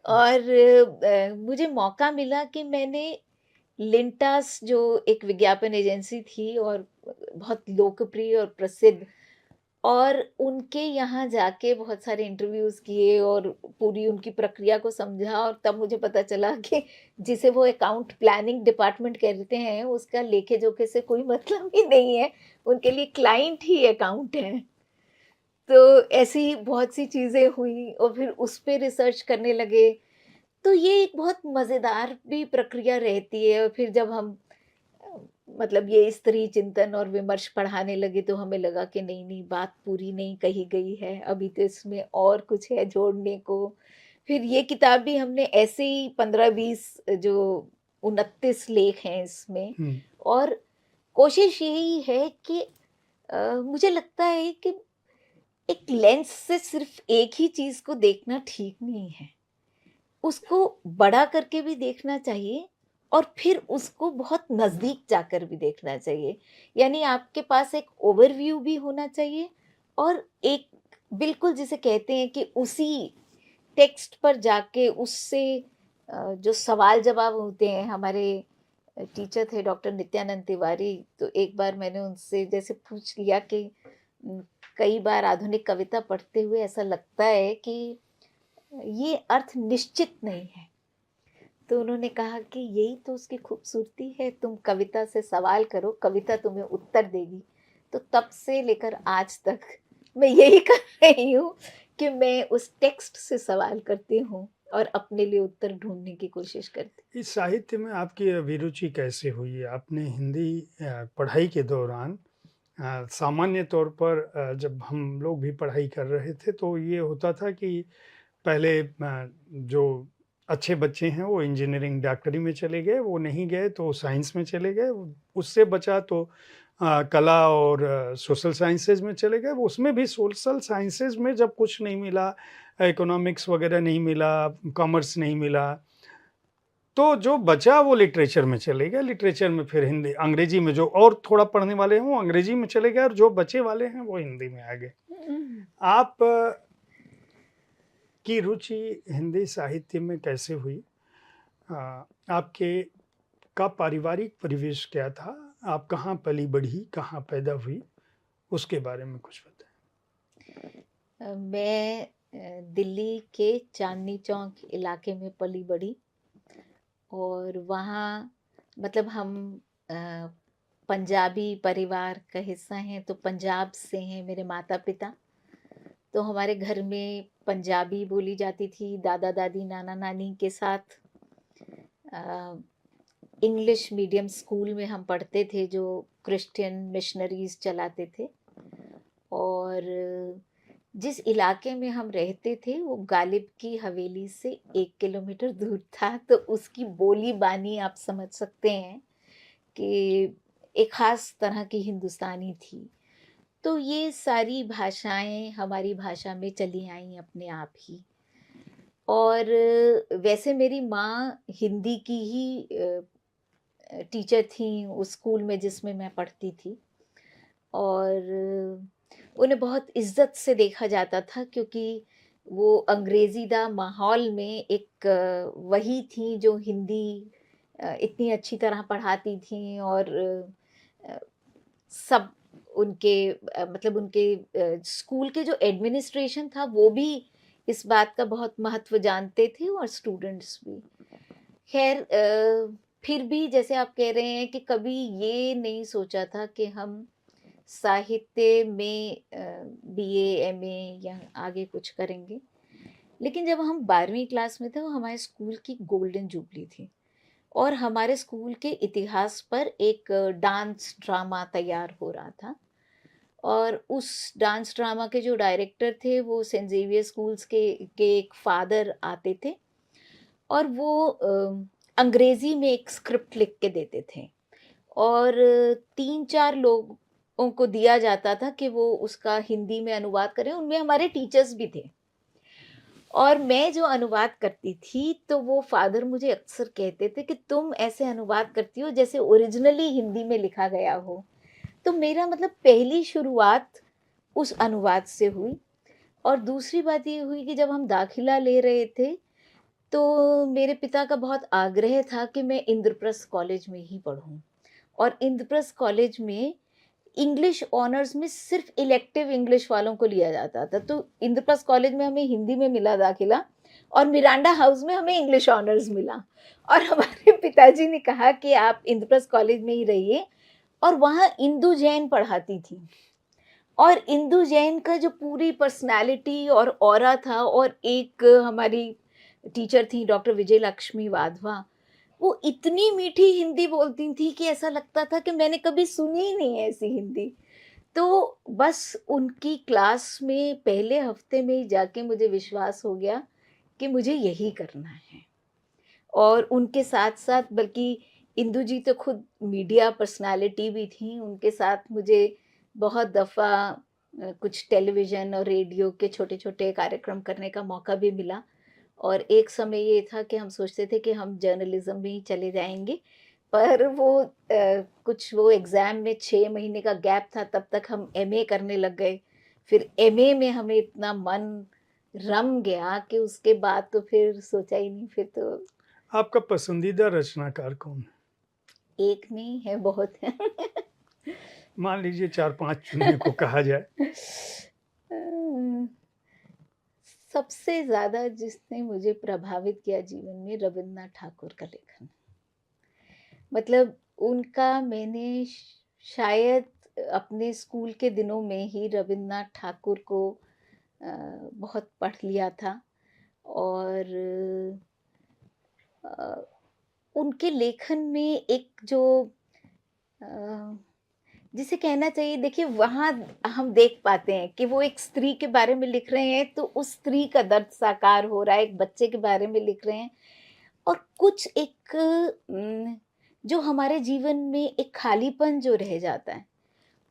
Speaker 1: और मुझे मौका मिला कि मैंने लिंटास जो एक विज्ञापन एजेंसी थी और बहुत लोकप्रिय और प्रसिद्ध, और उनके यहाँ जाके बहुत सारे इंटरव्यूज़ किए और पूरी उनकी प्रक्रिया को समझा, और तब मुझे पता चला कि जिसे वो अकाउंट प्लानिंग डिपार्टमेंट कहते हैं, उसका लेखे-जोखे से कोई मतलब ही नहीं है। उनके लिए क्लाइंट ही अकाउंट है। तो ऐसी बहुत सी चीज़ें हुई और फिर उस पे रिसर्च करने लगे। तो ये एक बहुत मज़ेदार भी प्रक्रिया रहती है, और फिर जब हम अ, मतलब ये स्त्री चिंतन और विमर्श पढ़ाने लगे, तो हमें लगा कि नहीं-नहीं, बात पूरी नहीं कही गई है, अभी तो इसमें और कुछ है जोड़ने को। फिर ये किताब भी हमने ऐसे ही 15-20 जो 29 लेख हैं इसमें,
Speaker 2: हुँ।
Speaker 1: और कोशिश यही है कि मुझे लगता है कि एक लेंस से सिर्फ़ एक ही चीज़ को देखना ठीक नहीं है। उसको बड़ा करके भी देखना चाहिए, और फिर उसको बहुत नज़दीक जाकर भी देखना चाहिए। यानी आपके पास एक ओवरव्यू भी होना चाहिए, और एक बिल्कुल जिसे कहते हैं कि उसी टेक्स्ट पर जाके उससे जो सवाल-जवाब होते हैं, हमारे टीचर थे डॉक्टर नित्यानंद तिवारी, तो एक बार मैंने उनसे जैसे पूछ लिया कि उम, कई बार आधुनिक कविता पढ़ते हुए ऐसा लगता है कि ये अर्थ निश्चित नहीं है। तो उन्होंने कहा कि यही तो उसकी खूबसूरती है, तुम कविता से सवाल करो, कविता तुम्हें उत्तर देगी। तो तब से लेकर आज तक मैं यही कर रही हूँ कि मैं उस टेक्स्ट से सवाल करती हूँ और अपने लिए उत्तर ढूँढने की कोशिश करती
Speaker 2: इस साहित्य में आपकी अभिरुचि कैसे हुई? आपने हिंदी पढ़ाई के दौरान सामान्य तौर पर जब हम लोग भी पढ़ाई कर रहे थे तो ये होता था कि पहले जो अच्छे बच्चे हैं वो इंजीनियरिंग डॉक्टरी में चले गए, वो नहीं गए तो साइंस में चले गए, उससे बचा तो कला और सोशल साइंसेज़ में चले गए। वो उसमें भी सोशल साइंसेज़ में जब कुछ नहीं मिला, इकोनॉमिक्स वगैरह नहीं मिला, कॉमर्स नहीं मिला, तो जो बचा वो लिटरेचर में चले गए। लिटरेचर में फिर हिंदी अंग्रेजी में जो और थोड़ा पढ़ने वाले हैं वो अंग्रेजी में चले गए और जो बचे वाले हैं वो हिंदी में आ गए।
Speaker 1: हूँ।
Speaker 2: आप की रुचि हिंदी साहित्य में कैसे हुई? अ, आपके का पारिवारिक परिवेश क्या था? आप कहाँ पली-बढ़ी, कहाँ पैदा हुई? उसके बारे में कुछ बताएँ।
Speaker 1: मैं दिल्ली के चांदनी चौक इलाके में पली-बढ़ी, और वहाँ मतलब हम अ, पंजाबी परिवार का हिस्सा हैं, तो पंजाब से हैं मेरे माता-पिता। तो हमारे घर में पंजाबी बोली जाती थी, दादा-दादी, नाना-नानी के साथ। अ, इंग्लिश मीडियम स्कूल में हम पढ़ते थे जो क्रिश्चियन मिशनरीज़ चलाते थे, और जिस इलाके में हम रहते थे वो गालिब की हवेली से 1 किलोमीटर दूर था, तो उसकी बोली-बानी आप समझ सकते हैं कि एक ख़ास तरह की हिंदुस्तानी थी। तो ये सारी भाषाएँ हमारी भाषा में चली आईं अपने आप ही। और वैसे मेरी माँ हिंदी की ही टीचर थीं उस स्कूल में जिसमें मैं पढ़ती थी, और उन्हें बहुत इज़्ज़त से देखा जाता था, क्योंकि वो अंग्रेज़ीदा माहौल में एक वही थीं जो हिंदी इतनी अच्छी तरह पढ़ाती थीं, और अ, सब उनके मतलब उनके स्कूल के जो एडमिनिस्ट्रेशन था वो भी इस बात का बहुत महत्व जानते थे, और स्टूडेंट्स भी। ख़ैर फिर भी जैसे आप कह रहे हैं कि कभी ये नहीं सोचा था कि हम साहित्य में बीए एमए या आगे कुछ करेंगे। लेकिन जब हम 12वीं क्लास में थे, वो हमारे स्कूल की गोल्डन जुबली थी और हमारे स्कूल के इतिहास पर एक डांस ड्रामा तैयार हो रहा था। और उस डांस ड्रामा के जो डायरेक्टर थे वो सेंट जेवियर स्कूल्स के एक फादर आते थे और वो अंग्रेजी में एक स्क्रिप्ट लिख के देते थे और 3-4 लोगों को दिया जाता था कि वो उसका हिंदी में अनुवाद करें। उनमें हमारे टीचर्स भी थे और मैं जो अनुवाद करती थी तो वो फादर मुझे अक्सर कहते थे कि तुम ऐसे अनुवाद करती हो जैसे ओरिजिनली हिंदी में लिखा गया हो। तो मेरा मतलब पहली शुरुआत उस अनुवाद से हुई। और दूसरी बात ये हुई कि जब हम दाखिला ले रहे थे तो मेरे पिता का बहुत आग्रह था कि मैं इंद्रप्रस्थ कॉलेज में ही पढ़ूं और इंद्रप्रस्थ कॉलेज में इंग्लिश ऑनर्स में सिर्फ इलेक्टिव इंग्लिश वालों को लिया जाता था। तो इंद्रप्रस्थ कॉलेज में हमें हिंदी में मिला दाखिला और मिरांडा हाउस में हमें इंग्लिश ऑनर्स मिला। और हमारे पिताजी ने कहा कि आप इंद्रप्रस्थ कॉलेज में ही रहिए। और वहाँ इंदु जैन पढ़ाती थी और इंदु जैन का जो पूरी पर्सनालिटी और ऑरा था, और एक हमारी टीचर थी डॉक्टर विजय लक्ष्मी वाधवा, वो इतनी मीठी हिंदी बोलती थी कि ऐसा लगता था कि मैंने कभी सुनी ही नहीं है ऐसी हिंदी। तो बस उनकी क्लास में पहले हफ्ते में ही जाके मुझे विश्वास हो गया कि मुझे यही करना है। और उनके साथ साथ, बल्कि इंदु जी तो खुद मीडिया पर्सनालिटी भी थी, उनके साथ मुझे बहुत दफ़ा कुछ टेलीविज़न और रेडियो के छोटे-छोटे कार्यक्रम करने का मौका भी मिला। और एक समय ये था कि हम सोचते थे कि हम जर्नलिज़्म में ही चले जाएँगे, पर कुछ वो एग्ज़ाम में 6 महीने का गैप था, तब तक हम एमए करने लग गए। फिर एमए में हमें इतना मन रम गया कि उसके बाद तो फिर सोचा ही नहीं, फिर तो
Speaker 2: आपका पसंदीदा रचनाकार कौन है?
Speaker 1: एक नहीं है, बहुत है।
Speaker 2: मान लीजिए 4-5 चुनने को कहा जाए।
Speaker 1: अ, सबसे ज़्यादा जिसने मुझे प्रभावित किया जीवन में, रविन्द्रनाथ ठाकुर का लेखन। मतलब उनका मैंने शायद अपने स्कूल के दिनों में ही रविन्द्रनाथ ठाकुर को बहुत पढ़ लिया था। और अ, उनके लेखन में एक जो अ, जिसे कहना चाहिए, देखिए वहाँ हम देख पाते हैं कि वो एक स्त्री के बारे में लिख रहे हैं तो उस स्त्री का दर्द साकार हो रहा है, एक बच्चे के बारे में लिख रहे हैं। और कुछ एक जो हमारे जीवन में एक खालीपन जो रह जाता है,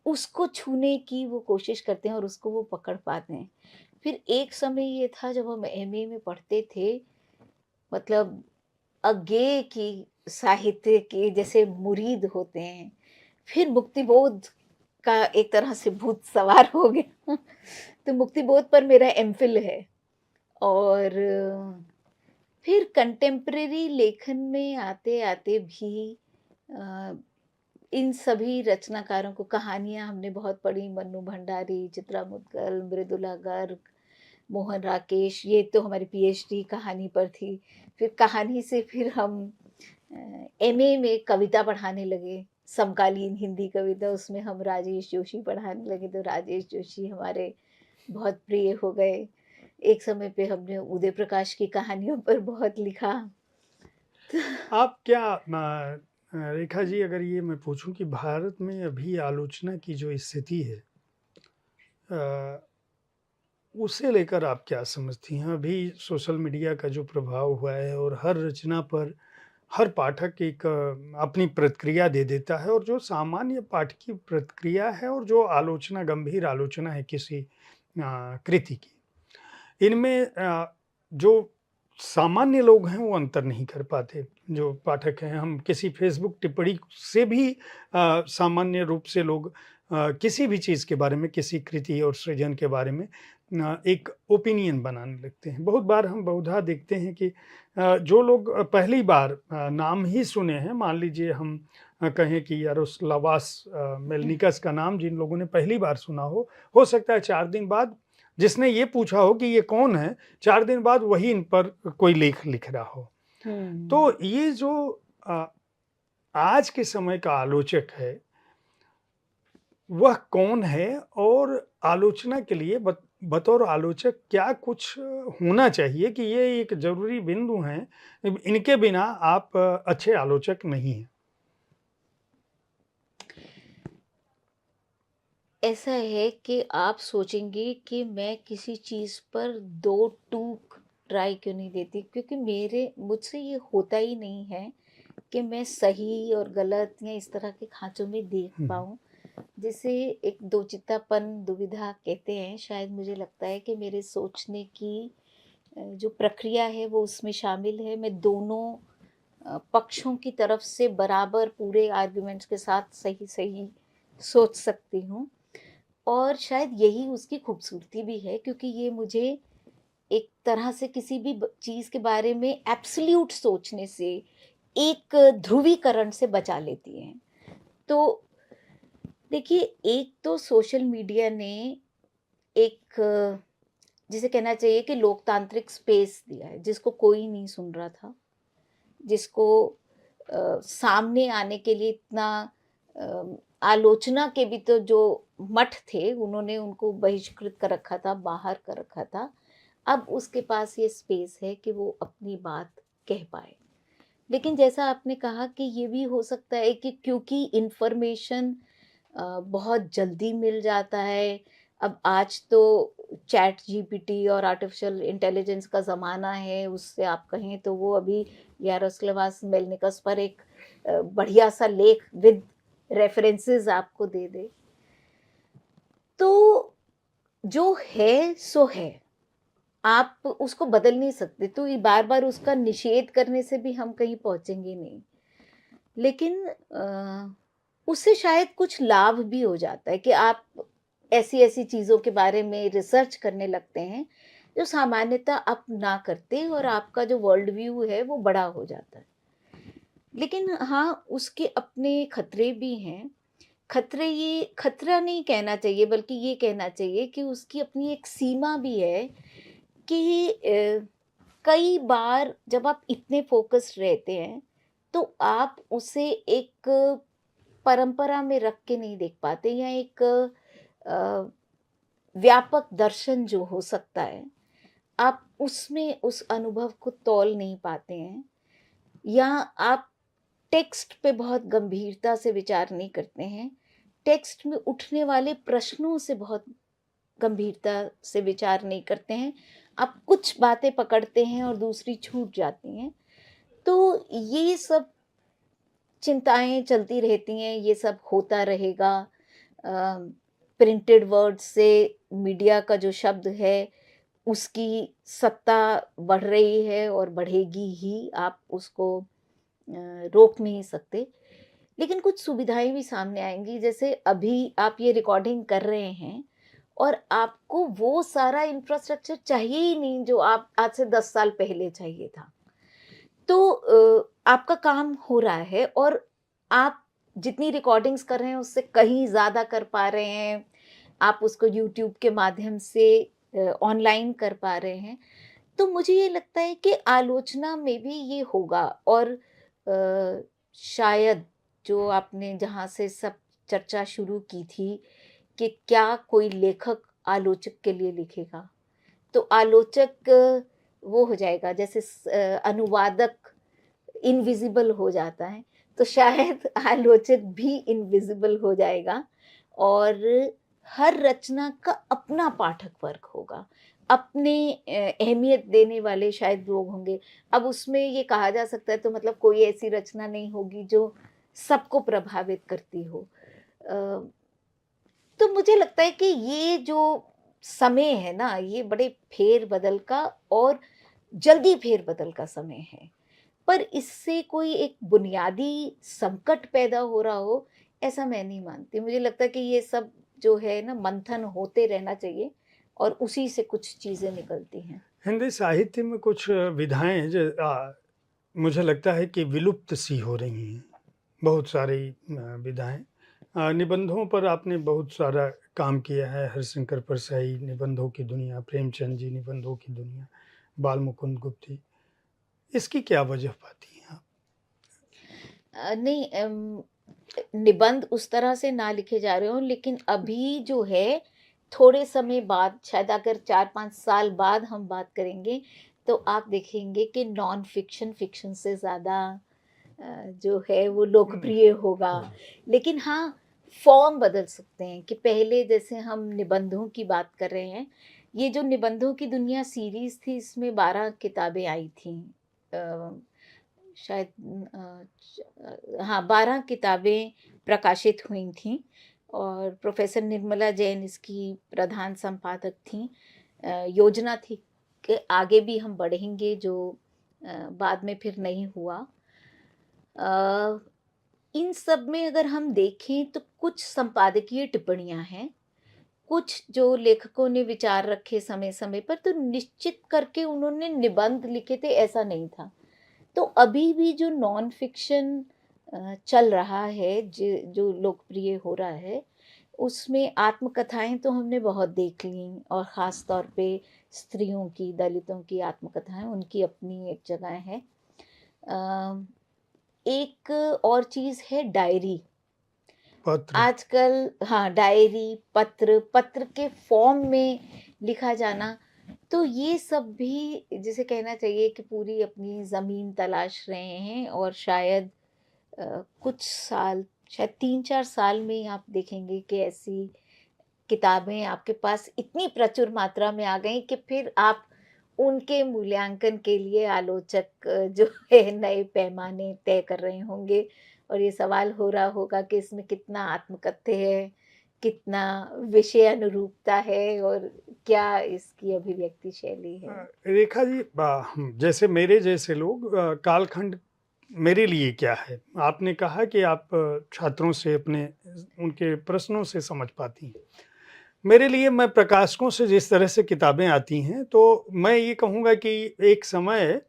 Speaker 1: उसको छूने की वो कोशिश करते हैं और उसको वो पकड़ पाते हैं। फिर एक समय ये था जब हम एमए में पढ़ते थे, मतलब अज्ञेय की साहित्य के जैसे मुरीद होते हैं, फिर मुक्तिबोध का एक तरह से भूत सवार हो गया। तो मुक्तिबोध पर मेरा एमफिल है। और फिर कंटेम्परेरी लेखन में आते-आते भी अ, इन सभी रचनाकारों को कहानियाँ हमने बहुत पढ़ी, मन्नू भंडारी, चित्रा मुद्गल, मृदुला गर्ग, मोहन राकेश, ये तो हमारी पीएचडी कहानी पर थी। फिर कहानी से फिर हम एमए में कविता पढ़ाने लगे, समकालीन हिंदी कविता, उसमें हम राजेश जोशी पढ़ाने लगे, तो राजेश जोशी हमारे बहुत प्रिय हो गए। एक समय पे हमने उदय प्रकाश की कहानियों पर बहुत लिखा।
Speaker 2: आप क्या रेखा जी, अगर ये मैं पूछूं कि भारत में अभी आलोचना की जो स्थिति है, उसे लेकर आप क्या समझती हैं? अभी सोशल मीडिया का जो प्रभाव हुआ है और हर रचना पर हर पाठक एक अपनी प्रतिक्रिया दे देता है, और जो सामान्य पाठ की प्रतिक्रिया है और जो आलोचना, गंभीर आलोचना है किसी कृति की, इनमें जो सामान्य लोग हैं वो अंतर नहीं कर पाते। जो पाठक हैं, हम किसी फेसबुक टिप्पणी से भी सामान्य रूप से लोग किसी भी चीज़ के बारे में, किसी कृति और सृजन के बारे में एक ओपिनियन बनाने लगते हैं। बहुत बार हम बहुधा देखते हैं कि जो लोग पहली बार नाम ही सुने हैं, मान लीजिए हम कहें कि यारोस्लावास मेलनिकस का नाम जिन लोगों ने पहली बार सुना हो सकता है 4 दिन बाद जिसने ये पूछा हो कि ये कौन है, 4 दिन बाद वही इन पर कोई लेख लिख रहा हो। तो ये जो आज के समय का आलोचक है, वह कौन है और आलोचना के लिए बतौर आलोचक क्या कुछ होना चाहिए कि ये एक ज़रूरी बिंदु हैं, इनके बिना आप अच्छे आलोचक नहीं हैं?
Speaker 1: ऐसा है कि आप सोचेंगे कि मैं किसी चीज़ पर 2 टूक ट्राई क्यों नहीं देती, क्योंकि मेरे मुझसे ये होता ही नहीं है कि मैं सही और गलत या इस तरह के खाँचों में देख
Speaker 2: हुँ,
Speaker 1: पाऊँ। जिसे एक दोचित्तापन, दुविधा कहते हैं, शायद मुझे लगता है कि मेरे सोचने की जो प्रक्रिया है वो उसमें शामिल है। मैं दोनों पक्षों की तरफ से बराबर पूरे आर्ग्यूमेंट्स के साथ सही-सही सोच सकती हूँ, और शायद यही उसकी खूबसूरती भी है, क्योंकि ये मुझे एक तरह से किसी भी चीज़ के बारे में एब्सोल्यूट सोचने से, एक ध्रुवीकरण से बचा लेती हैं। तो देखिए, एक तो सोशल मीडिया ने एक जिसे कहना चाहिए कि लोकतांत्रिक स्पेस दिया है, जिसको कोई नहीं सुन रहा था, जिसको सामने आने के लिए इतना अ, आलोचना के भी तो जो मठ थे, उन्होंने उनको बहिष्कृत कर रखा था, बाहर कर रखा था। अब उसके पास ये स्पेस है कि वो अपनी बात कह पाए। लेकिन जैसा आपने कहा कि ये भी हो सकता है कि क्योंकि इन्फॉर्मेशन बहुत जल्दी मिल जाता है। अब आज तो चैट जीपीटी और आर्टिफिशियल इंटेलिजेंस का ज़माना है, उससे आप कहें तो वो अभी यारोस्लाव मेलनिकस पर एक बढ़िया सा लेख विद रेफरेंसेस आपको दे दे। तो जो है सो है, आप उसको बदल नहीं सकते, तो ये बार-बार उसका निषेध करने से भी हम कहीं पहुँचेंगे नहीं। लेकिन उससे शायद कुछ लाभ भी हो जाता है कि आप ऐसी-ऐसी चीज़ों के बारे में रिसर्च करने लगते हैं, जो सामान्यतः आप ना करते, और आपका जो वर्ल्ड व्यू है वो बड़ा हो जाता है। लेकिन हाँ, उसके अपने खतरे भी हैं। खतरे, ये खतरा नहीं कहना चाहिए बल्कि ये कहना चाहिए कि उसकी अपनी एक सीमा भी है कि कई बार जब आप इतने फ़ोकस्ड रहते हैं, तो आप उसे एक परंपरा में रख के नहीं देख पाते, या एक अ, व्यापक दर्शन जो हो सकता है, आप उसमें उस अनुभव को तौल नहीं पाते हैं, या आप टेक्स्ट पे बहुत गंभीरता से विचार नहीं करते हैं। टेक्स्ट में उठने वाले प्रश्नों से बहुत गंभीरता से विचार नहीं करते हैं। आप कुछ बातें पकड़ते हैं और दूसरी छूट जाती हैं। तो ये सब चिंताएँ चलती रहती हैं, ये सब होता रहेगा। प्रिंटेड वर्ड से मीडिया का जो शब्द है, उसकी सत्ता बढ़ रही है और बढ़ेगी ही, आप उसको रोक नहीं सकते। लेकिन कुछ सुविधाएँ भी सामने आएँगी, जैसे अभी आप ये रिकॉर्डिंग कर रहे हैं और आपको वो सारा इंफ्रास्ट्रक्चर चाहिए ही नहीं जो आप आज से 10 साल पहले चाहिए था। तो आपका काम हो रहा है, और आप जितनी रिकॉर्डिंग्स कर रहे हैं उससे कहीं ज़्यादा कर पा रहे हैं। आप उसको यूट्यूब के माध्यम से ऑनलाइन कर पा रहे हैं। तो मुझे ये लगता है कि आलोचना में भी ये होगा, और शायद जो आपने जहाँ से सब चर्चा शुरू की थी कि क्या कोई लेखक आलोचक के लिए लिखेगा? तो आलोचक वो हो जाएगा, जैसे अनुवादक इनविजिबल हो जाता है, तो शायद आलोचक भी इनविजिबल हो जाएगा, और हर रचना का अपना पाठक वर्ग होगा। अपने अहमियत देने वाले शायद लोग होंगे। अब उसमें ये कहा जा सकता है, तो मतलब कोई ऐसी रचना नहीं होगी जो सबको प्रभावित करती हो। अ, तो मुझे लगता है कि ये जो समय है ना, ये बड़े फेर-बदल का और जल्दी फेर-बदल का समय है। पर इससे कोई एक बुनियादी संकट पैदा हो रहा हो, ऐसा मैं नहीं मानती। मुझे लगता है कि ये सब जो है ना, मंथन होते रहना चाहिए, और उसी से कुछ चीज़ें निकलती हैं।
Speaker 2: हिंदी साहित्य में कुछ विधाएँ मुझे लगता है कि विलुप्त सी हो रही हैं, बहुत सारी विधाएँ। निबंधों पर आपने बहुत सारा काम किया है, हरिशंकर परसाई, निबंधों की दुनिया, प्रेमचंद जी, निबंधों की दुनिया, बालमुकुंद गुप्ती। इसकी क्या वजह पाती हैं आप?
Speaker 1: नहीं, निबंध उस तरह से ना लिखे जा रहे हों, लेकिन अभी जो है थोड़े समय बाद, शायद अगर 4-5 साल बाद हम बात करेंगे, तो आप देखेंगे कि नॉन फ़िक्शन, फ़िक्शन से ज़्यादा जो है वो लोकप्रिय होगा। लेकिन हाँ, फ़ॉर्म बदल सकते हैं कि पहले जैसे हम निबंधों की बात कर रहे हैं, ये जो निबंधों की दुनिया सीरीज़ थी, इसमें 12 किताबें आई थीं। शायद हाँ, 12 किताबें प्रकाशित हुई थीं और प्रोफ़ेसर निर्मला जैन इसकी प्रधान संपादक थीं। योजना थी कि आगे भी हम बढ़ेंगे, जो बाद में फिर नहीं हुआ। इन सब में अगर हम देखें तो कुछ संपादकीय टिप्पणियाँ हैं, कुछ जो लेखकों ने विचार रखे समय-समय पर, तो निश्चित करके उन्होंने निबंध लिखे थे ऐसा नहीं था। तो अभी भी जो नॉन फ़िक्शन चल रहा है, जो लोकप्रिय हो रहा है, उसमें आत्मकथाएँ तो हमने बहुत देख लीं, और ख़ास तौर पे स्त्रियों की, दलितों की आत्मकथाएँ, उनकी अपनी एक जगह है। अ, एक और चीज़ है डायरी।
Speaker 2: पत्र।
Speaker 1: आजकल हाँ, डायरी, पत्र के फ़ॉर्म में लिखा जाना, तो ये सब भी जिसे कहना चाहिए कि पूरी अपनी ज़मीन तलाश रहे हैं, और शायद कुछ साल, शायद 3-4 साल में आप देखेंगे कि ऐसी किताबें आपके पास इतनी प्रचुर मात्रा में आ गई कि फिर आप उनके मूल्यांकन के लिए आलोचक जो है नए पैमाने तय कर रहे होंगे, और ये सवाल हो रहा होगा कि इसमें कितना आत्मकथ्य है, कितना विषय अनुरूपता है, और क्या इसकी अभिव्यक्ति शैली है।
Speaker 2: रेखा जी, जैसे मेरे जैसे लोग, कालखंड मेरे लिए क्या है? आपने कहा कि आप छात्रों से अपने उनके प्रश्नों से समझ पाती हैं। मेरे लिए, मैं प्रकाशकों से जिस तरह से किताबें आती हैं, तो मैं ये कहूँगा कि एक समय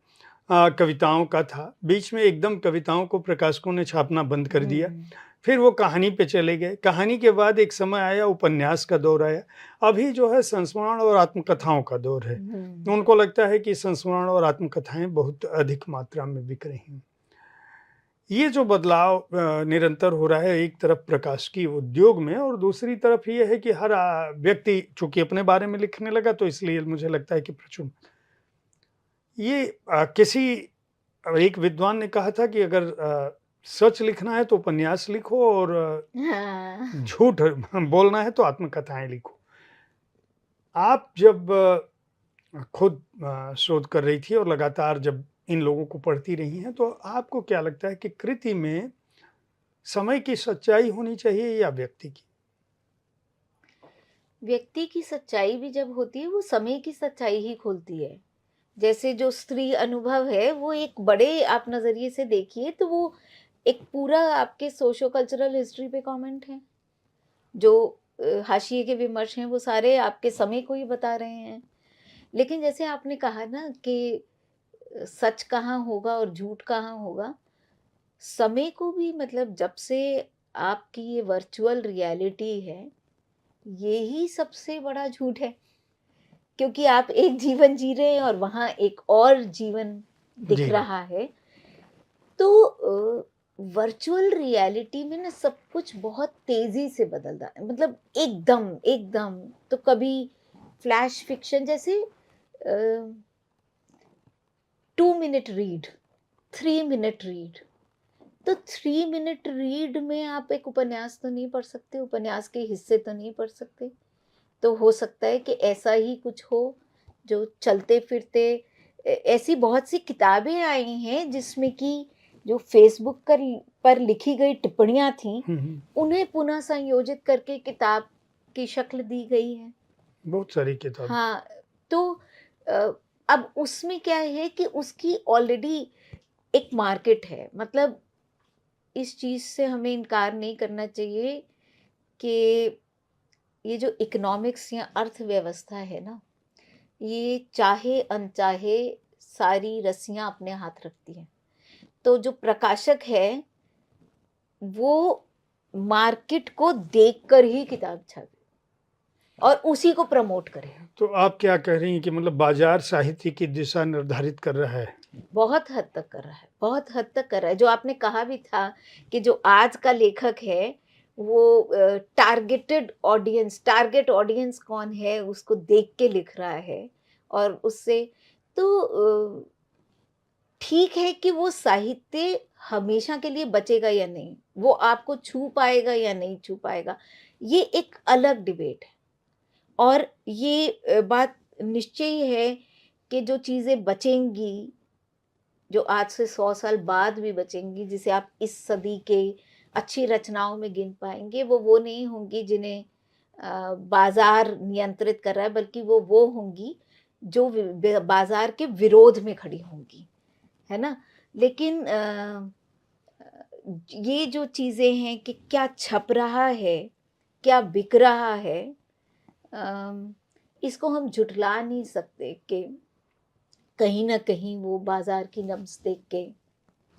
Speaker 2: कविताओं का था। बीच में एकदम कविताओं को प्रकाशकों ने छापना बंद कर दिया।
Speaker 1: हुँ,
Speaker 2: फिर वो कहानी पे चले गए। कहानी के बाद एक समय आया, उपन्यास का दौर आया। अभी जो है संस्मरण और आत्मकथाओं का दौर है।
Speaker 1: हुँ।
Speaker 2: उनको लगता है कि संस्मरण और आत्मकथाएँ बहुत अधिक मात्रा में बिक रही हैं। ये जो बदलाव निरंतर हो रहा है, एक तरफ प्रकाशिकी उद्योग में, और दूसरी तरफ ये है कि हर व्यक्ति चूँकि अपने बारे में लिखने लगा, तो इसलिए मुझे लगता है कि प्रचुर ये किसी एक विद्वान ने कहा था कि अगर सच लिखना है तो उपन्यास लिखो, और
Speaker 1: हाँ।
Speaker 2: झूठ बोलना है तो आत्मकथाएँ लिखो। आप जब खुद शोध कर रही थी और लगातार जब इन लोगों को पढ़ती रही हैं, तो आपको क्या लगता है कि कृति में समय की सच्चाई होनी चाहिए या व्यक्ति की?
Speaker 1: व्यक्ति की सच्चाई भी जब होती है, वो समय की सच्चाई ही खोलती है। जैसे जो स्त्री अनुभव है, वो एक बड़े आप नज़रिए से देखिए, तो वो एक पूरा आपके सोशो कल्चरल हिस्ट्री पे कमेंट है। जो हाशिए के विमर्श हैं, वो सारे आपके समय को ही बता रहे हैं। लेकिन जैसे आपने कहा ना कि सच कहाँ होगा और झूठ कहाँ होगा, समय को भी, मतलब जब से आपकी ये वर्चुअल रियलिटी है, यही सबसे बड़ा झूठ है। क्योंकि आप एक जीवन जी रहे हैं और वहाँ एक और जीवन दिख
Speaker 2: जी।
Speaker 1: रहा है। तो वर्चुअल रियलिटी में ना सब कुछ बहुत तेज़ी से बदल रहा है, मतलब एकदम, एकदम। तो कभी फ्लैश फ़िक्शन जैसे 2 मिनट रीड, 3 मिनट रीड। तो 3 मिनट रीड में आप एक उपन्यास तो नहीं पढ़ सकते, उपन्यास के हिस्से तो नहीं पढ़ सकते। तो हो सकता है कि ऐसा ही कुछ हो, जो चलते-फिरते ऐसी बहुत सी किताबें आई हैं जिसमें कि जो फ़ेसबुक पर लिखी गई टिप्पणियाँ थीं,
Speaker 2: हुँ, हुँ।
Speaker 1: उन्हें पुनः संयोजित करके किताब की शक्ल दी गई है।
Speaker 2: बहुत सारी किताब।
Speaker 1: हाँ, तो अ, अब उसमें क्या है कि उसकी ऑलरेडी एक मार्केट है। मतलब इस चीज़ से हमें इनकार नहीं करना चाहिए कि ये जो इकोनॉमिक्स या अर्थव्यवस्था है ना, ये चाहे अनचाहे सारी रस्सियाँ अपने हाथ रखती है। तो जो प्रकाशक है, वो मार्केट को देखकर ही किताब छापे। और उसी को प्रमोट करें।
Speaker 2: तो आप क्या कह रही हैं कि मतलब बाजार साहित्य की दिशा निर्धारित कर रहा है?
Speaker 1: बहुत हद तक कर रहा है, बहुत हद तक कर रहा है। जो आपने कहा भी था कि जो आज का लेखक है वो टारगेट ऑडियंस कौन है उसको देख के लिख रहा है, और उससे तो ठीक है कि वो साहित्य हमेशा के लिए बचेगा या नहीं, वो आपको छू पाएगा या नहीं छू पाएगा, ये एक अलग डिबेट है। और ये बात निश्चय ही है कि जो चीज़ें बचेंगी, जो आज से 100 साल बाद भी बचेंगी, जिसे आप इस सदी के अच्छी रचनाओं में गिन पाएँगे, वो नहीं होंगी जिन्हें बाज़ार नियंत्रित कर रहा है, बल्कि वो होंगी जो बाज़ार के विरोध में खड़ी होंगी, है ना? लेकिन ये जो चीज़ें हैं कि क्या छप रहा है, क्या बिक रहा है, इसको हम झुठला नहीं सकते कि कहीं न कहीं वो बाज़ार की नब्ज़ देख के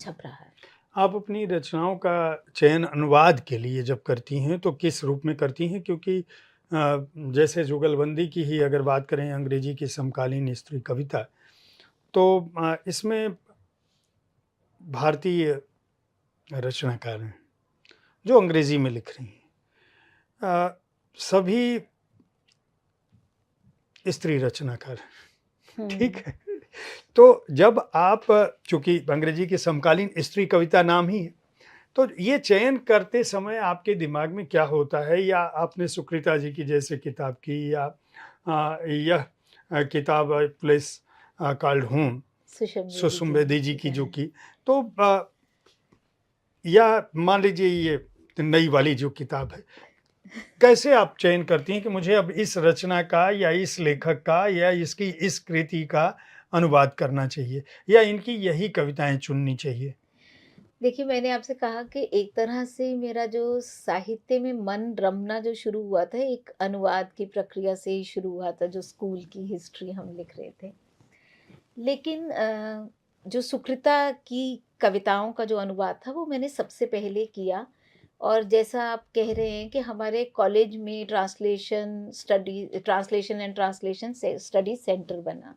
Speaker 1: छप रहा है।
Speaker 2: आप अपनी रचनाओं का चयन अनुवाद के लिए जब करती हैं तो किस रूप में करती हैं? क्योंकि जैसे जुगलबंदी की ही अगर बात करें अंग्रेजी की समकालीन स्त्री कविता, तो इसमें भारतीय रचनाकार हैं, जो अंग्रेजी में लिख रही हैं। सभी स्त्री रचनाकार हैं, ठीक
Speaker 1: हुँ,
Speaker 2: है? तो जब आप चूँकि अंग्रेजी की समकालीन स्त्री कविता नाम ही है, तो ये चयन करते समय आपके दिमाग में क्या होता है? या आपने सुकृता जी की जैसे किताब की या यह किताब प्लेस कॉल्ड होम,
Speaker 1: सुषम बेदी
Speaker 2: सुसुम
Speaker 1: जी
Speaker 2: बेदी जी
Speaker 1: की
Speaker 2: की जो
Speaker 1: है।
Speaker 2: की, तो या मान लीजिए ये नई वाली जो किताब है, कैसे आप चयन करती हैं कि मुझे अब इस रचना का या इस लेखक का या इसकी इस कृति का अनुवाद करना चाहिए या इनकी यही कविताएँ चुननी चाहिए?
Speaker 1: देखिए, मैंने आपसे कहा कि एक तरह से मेरा जो साहित्य में मन रमना जो शुरू हुआ था, एक अनुवाद की प्रक्रिया से ही शुरू हुआ था, जो स्कूल की हिस्ट्री हम लिख रहे थे। लेकिन जो सुकृता की कविताओं का जो अनुवाद था, वो मैंने सबसे पहले किया। और जैसा आप कह रहे हैं कि हमारे कॉलेज में ट्रांसलेशन एंड ट्रांसलेशन से स्टडी सेंटर बना।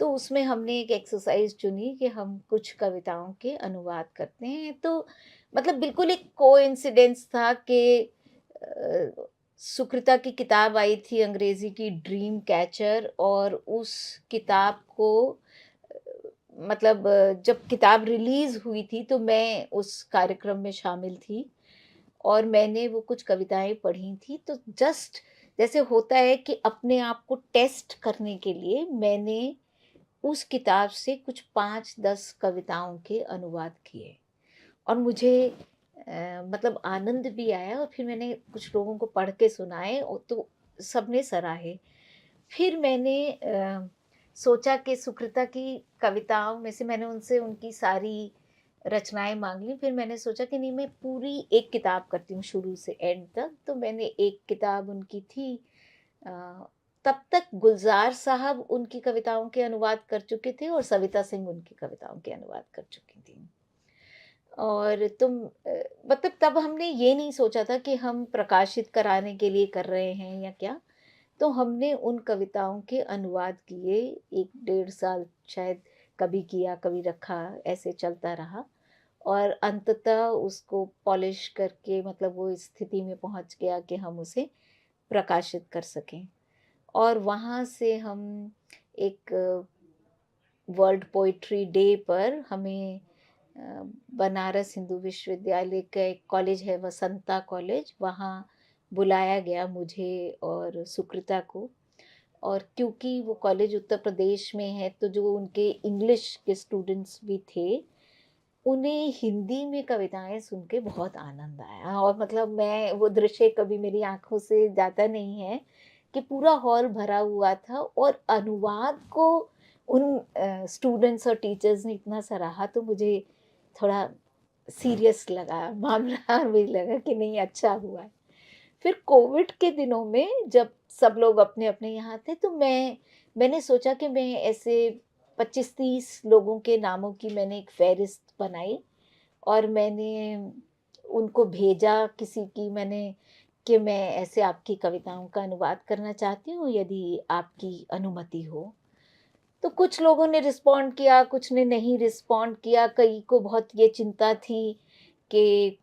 Speaker 1: तो उसमें हमने एक एक्सरसाइज़ चुनी कि हम कुछ कविताओं के अनुवाद करते हैं। तो मतलब बिल्कुल एक कोइंसिडेंस था कि सुकृता की किताब आई थी अंग्रेज़ी की ड्रीम कैचर, और उस किताब को अ, मतलब जब किताब रिलीज़ हुई थी तो मैं उस कार्यक्रम में शामिल थी, और मैंने वो कुछ कविताएँ पढ़ी थी। तो जस्ट जैसे होता है कि अपने आप को टेस्ट करने के लिए मैंने उस किताब से कुछ 5-10 कविताओं के अनुवाद किए, और मुझे मतलब आनंद भी आया, और फिर मैंने कुछ लोगों को पढ़ के सुनाए और तो सबने सराहे। फिर मैंने सोचा कि सुकृता की कविताओं में से मैंने उनसे उनकी सारी रचनाएँ माँग लीं। फिर मैंने सोचा कि नहीं, मैं पूरी एक किताब करती हूँ शुरू से एंड तक। तो मैंने एक किताब उनकी थी, अ, तब तक गुलज़ार साहब उनकी कविताओं के अनुवाद कर चुके थे और सविता सिंह उनकी कविताओं के अनुवाद कर चुकी थीं। और मतलब तब हमने ये नहीं सोचा था कि हम प्रकाशित कराने के लिए कर रहे हैं या क्या। तो हमने उन कविताओं के अनुवाद किए, 1 डेढ़ साल शायद, कभी किया, कभी रखा, ऐसे चलता रहा। और अंततः उसको पॉलिश करके मतलब वो इस स्थिति में पहुँच गया कि हम उसे प्रकाशित कर सकें। और वहाँ से हम एक वर्ल्ड पोएट्री डे पर हमें बनारस हिंदू विश्वविद्यालय का एक कॉलेज है, वसंता कॉलेज, वहाँ बुलाया गया मुझे और सुकृता को। और क्योंकि वो कॉलेज उत्तर प्रदेश में है, तो जो उनके इंग्लिश के स्टूडेंट्स भी थे, उन्हें हिंदी में कविताएँ सुन के बहुत आनंद आया। और मतलब मैं वो दृश्य कभी मेरी आँखों से जाता नहीं है कि पूरा हॉल भरा हुआ था, और अनुवाद को उन स्टूडेंट्स और टीचर्स ने इतना सराहा, तो मुझे थोड़ा सीरियस लगा मामला और मुझे लगा कि नहीं, अच्छा हुआ है। फिर कोविड के दिनों में जब सब लोग अपने-अपने यहाँ थे, तो मैंने सोचा कि मैं ऐसे 25-30 लोगों के नामों की मैंने एक फ़हरिस्त बनाई, और मैंने उनको भेजा। किसी की मैंने कि मैं ऐसे आपकी कविताओं का अनुवाद करना चाहती हूँ, यदि आपकी अनुमति हो। तो कुछ लोगों ने रिस्पॉन्ड किया, कुछ ने नहीं रिस्पॉन्ड किया। कई को बहुत ये चिंता थी कि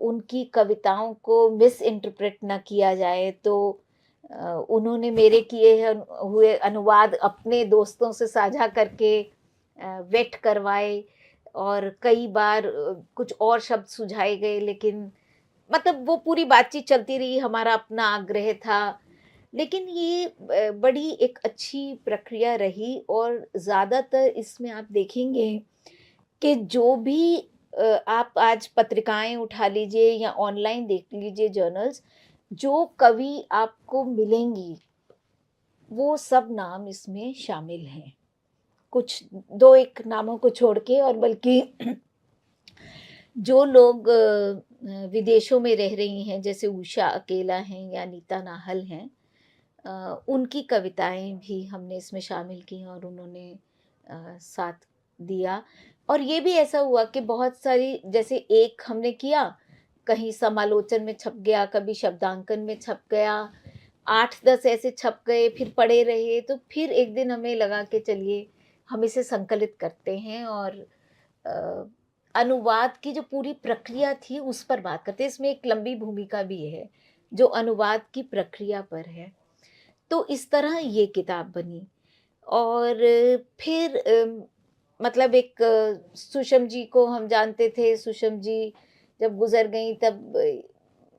Speaker 1: उनकी कविताओं को मिस इंटरप्रेट ना किया जाए, तो उन्होंने मेरे किए हुए अनुवाद अपने दोस्तों से साझा करके वेट करवाए, और कई बार कुछ और शब्द सुझाए गए, लेकिन मतलब वो पूरी बातचीत चलती रही, हमारा अपना आग्रह था। लेकिन ये बड़ी एक अच्छी प्रक्रिया रही, और ज़्यादातर इसमें आप देखेंगे कि जो भी आप आज पत्रिकाएँ उठा लीजिए या ऑनलाइन देख लीजिए जर्नल्स, जो कवि आपको मिलेंगी, वो सब नाम इसमें शामिल हैं। कुछ 2-1 नामों को छोड़ के, और बल्कि जो लोग विदेशों में रह रही हैं, जैसे उषा अकेला हैं या नीता नाहल हैं, उनकी कविताएँ भी हमने इसमें शामिल की, और उन्होंने साथ दिया। और ये भी ऐसा हुआ कि बहुत सारी, जैसे एक हमने किया, कहीं समालोचन में छप गया, कभी शब्दांकन में छप गया, 8-10 ऐसे छप गए, फिर पड़े रहे, तो फिर एक दिन हमें लगा कि चलिए हम इसे संकलित करते हैं, और अ, अनुवाद की जो पूरी प्रक्रिया थी उस पर बात करते हैं। इसमें एक लंबी भूमिका भी है, जो अनुवाद की प्रक्रिया पर है। तो इस तरह ये किताब बनी। और फिर मतलब एक सुषम जी को हम जानते थे। सुषम जी जब गुज़र गईं, तब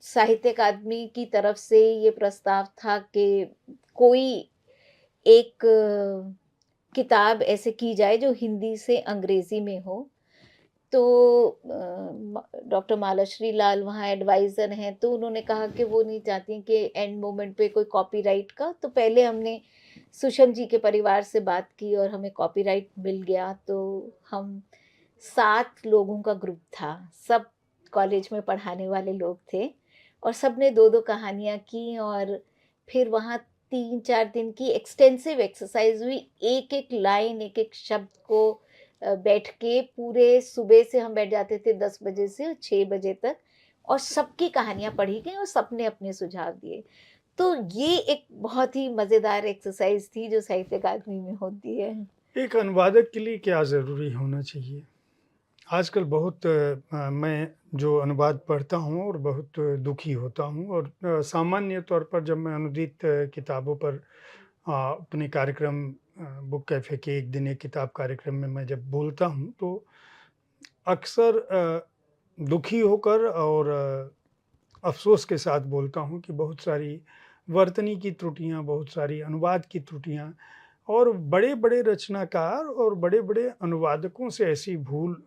Speaker 1: साहित्य अकादमी की तरफ से ये प्रस्ताव था कि कोई एक किताब ऐसे की जाए जो हिंदी से अंग्रेज़ी में हो। तो डॉक्टर मालाश्री लाल वहाँ एडवाइज़र हैं, तो उन्होंने कहा कि वो नहीं चाहती कि एंड मोमेंट पे कोई कॉपीराइट का। तो पहले हमने सुषम जी के परिवार से बात की, और हमें कॉपीराइट मिल गया। तो हम 7 लोगों का ग्रुप था, सब कॉलेज में पढ़ाने वाले लोग थे, और सबने 2-2 कहानियाँ की। और फिर वहाँ 3-4 दिन की एक्सटेंसिव एक्सरसाइज़ हुई। एक-एक लाइन, एक-एक शब्द को बैठ के, पूरे सुबह से हम बैठ जाते थे 10 बजे से 6 बजे तक, और सबकी कहानियाँ पढ़ी गईं, और सबने अपने सुझाव दिए। तो ये एक बहुत ही मज़ेदार एक्सरसाइज़ थी जो साहित्य अकादमी में होती है।
Speaker 2: एक अनुवादक के लिए क्या ज़रूरी होना चाहिए? आजकल बहुत मैं जो अनुवाद पढ़ता हूँ और बहुत दुखी होता हूँ, और सामान्य तौर पर जब मैं अनुदित किताबों पर अपने कार्यक्रम बुक कैफ़े के एक दिन एक किताब कार्यक्रम में मैं जब बोलता हूँ, तो अक्सर दुखी होकर और अफ़सोस के साथ बोलता हूँ कि बहुत सारी वर्तनी की त्रुटियाँ, बहुत सारी अनुवाद की त्रुटियाँ, और बड़े-बड़े रचनाकार और बड़े-बड़े अनुवादकों से ऐसी भूल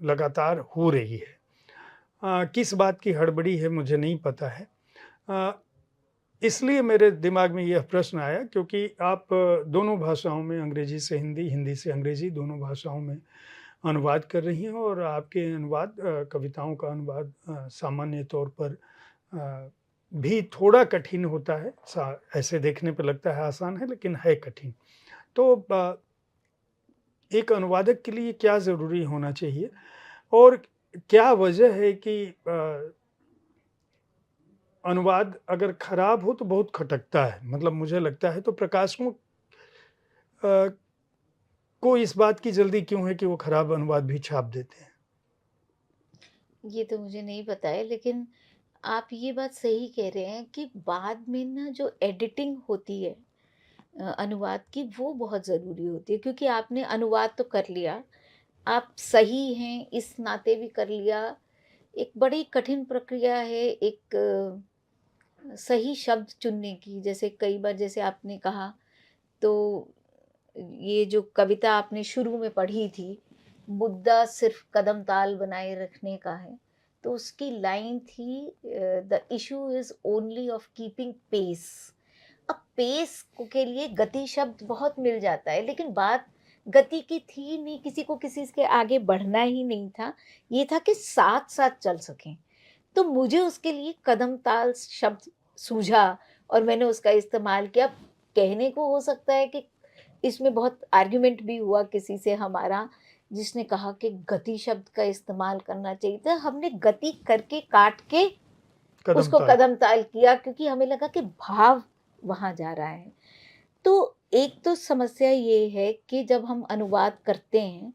Speaker 2: लगातार हो रही है। किस बात की हड़बड़ी है मुझे नहीं पता है। अ, इसलिए मेरे दिमाग में यह प्रश्न आया, क्योंकि आप दोनों भाषाओं में, अंग्रेजी से हिंदी, हिंदी से अंग्रेजी, दोनों भाषाओं में अनुवाद कर रही हैं, और आपके अनुवाद कविताओं का अनुवाद सामान्य तौर पर भी थोड़ा कठिन होता है। ऐसे देखने पे लगता है आसान है, लेकिन है कठिन। तो एक अनुवादक के लिए क्या ज़रूरी होना चाहिए, और क्या वजह है कि अनुवाद अगर खराब हो तो बहुत खटकता है? मतलब मुझे लगता है, तो प्रकाशकों अ, को इस बात की जल्दी क्यों है कि वो खराब अनुवाद भी छाप देते हैं?
Speaker 1: ये तो मुझे नहीं पता है, लेकिन आप ये बात सही कह रहे हैं कि बाद में ना जो एडिटिंग होती है अनुवाद की, वो बहुत ज़रूरी होती है, क्योंकि आपने अनुवाद तो कर लिया, आप सही हैं इस नाते भी कर लिया। एक बड़ी कठिन प्रक्रिया है एक सही शब्द चुनने की। जैसे कई बार, जैसे आपने कहा, तो ये जो कविता आपने शुरू में पढ़ी थी, मुद्दा सिर्फ कदम ताल बनाए रखने का है, तो उसकी लाइन थी, the issue is only of keeping pace. अब पेस के लिए गति शब्द बहुत मिल जाता है, लेकिन बात गति की थी नहीं, किसी को किसी के आगे बढ़ना ही नहीं था। ये था कि साथ साथ चल सकें। तो मुझे उसके लिए कदम ताल शब्द सूझा, और मैंने उसका इस्तेमाल किया। कहने को हो सकता है कि इसमें बहुत आर्ग्यूमेंट भी हुआ किसी से हमारा, जिसने कहा कि गति शब्द का इस्तेमाल करना चाहिए था। हमने गति करके, काट के
Speaker 2: कदम
Speaker 1: उसको
Speaker 2: ताल।
Speaker 1: कदम ताल किया, क्योंकि हमें लगा कि भाव वहाँ जा रहा है। तो एक तो समस्या ये है कि जब हम अनुवाद करते हैं,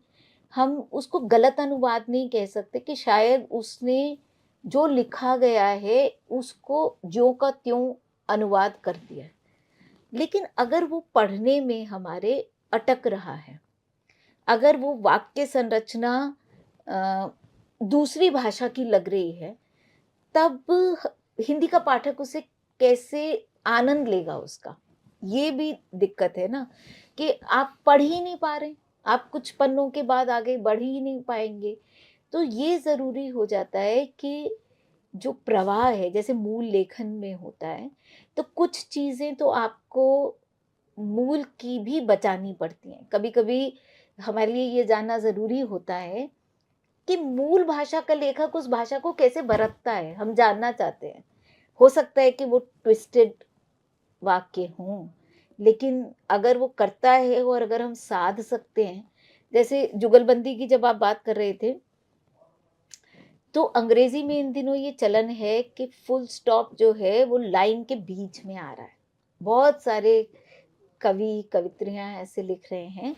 Speaker 1: हम उसको गलत अनुवाद नहीं कह सकते, कि शायद उसने जो लिखा गया है उसको ज्यों का त्यों अनुवाद कर दिया है। लेकिन अगर वो पढ़ने में हमारे अटक रहा है, अगर वो वाक्य संरचना अ, दूसरी भाषा की लग रही है, तब हिंदी का पाठक उसे कैसे आनंद लेगा उसका? ये भी दिक्कत है ना, कि आप पढ़ ही नहीं पा रहे, आप कुछ पन्नों के बाद आगे बढ़ ही नहीं पाएंगे। तो ये ज़रूरी हो जाता है कि जो प्रवाह है, जैसे मूल लेखन में होता है, तो कुछ चीज़ें तो आपको मूल की भी बचानी पड़ती हैं। कभी-कभी हमारे लिए ये जानना ज़रूरी होता है कि मूल भाषा का लेखक उस भाषा को कैसे बरतता है, हम जानना चाहते हैं। हो सकता है कि वो ट्विस्टेड वाक्य हों, लेकिन अगर वो करता है और अगर हम साध सकते हैं, जैसे जुगलबंदी की जब आप बात कर रहे थे, तो अंग्रेजी में इन दिनों ये चलन है कि फुल स्टॉप जो है वो लाइन के बीच में आ रहा है। बहुत सारे कवि कवित्रियां ऐसे लिख रहे हैं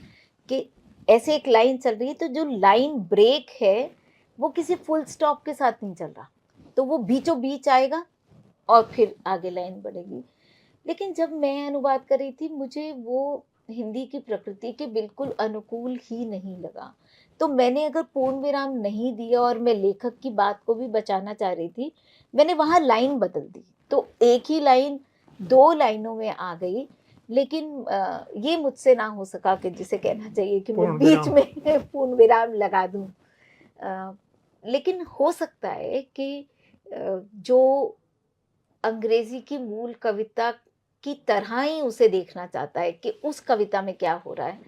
Speaker 1: कि ऐसे एक लाइन चल रही है, तो जो लाइन ब्रेक है वो किसी फुल स्टॉप के साथ नहीं चल रहा, तो वो बीचों बीच आएगा और फिर आगे लाइन बढ़ेगी। लेकिन जब मैं अनुवाद कर रही थी, मुझे वो हिंदी की प्रकृति के बिल्कुल अनुकूल ही नहीं लगा। तो मैंने अगर पूर्ण विराम नहीं दिया और मैं लेखक की बात को भी बचाना चाह रही थी, मैंने वहाँ लाइन बदल दी। तो एक ही लाइन 2 लाइनों में आ गई, लेकिन ये मुझसे ना हो सका कि जिसे कहना चाहिए कि मैं
Speaker 2: पूर्ण
Speaker 1: बीच
Speaker 2: विराम।
Speaker 1: में पूर्ण विराम लगा दूँ। अ, लेकिन हो सकता है कि जो अंग्रेजी की मूल कविता की तरह ही उसे देखना चाहता है कि उस कविता में क्या हो रहा है,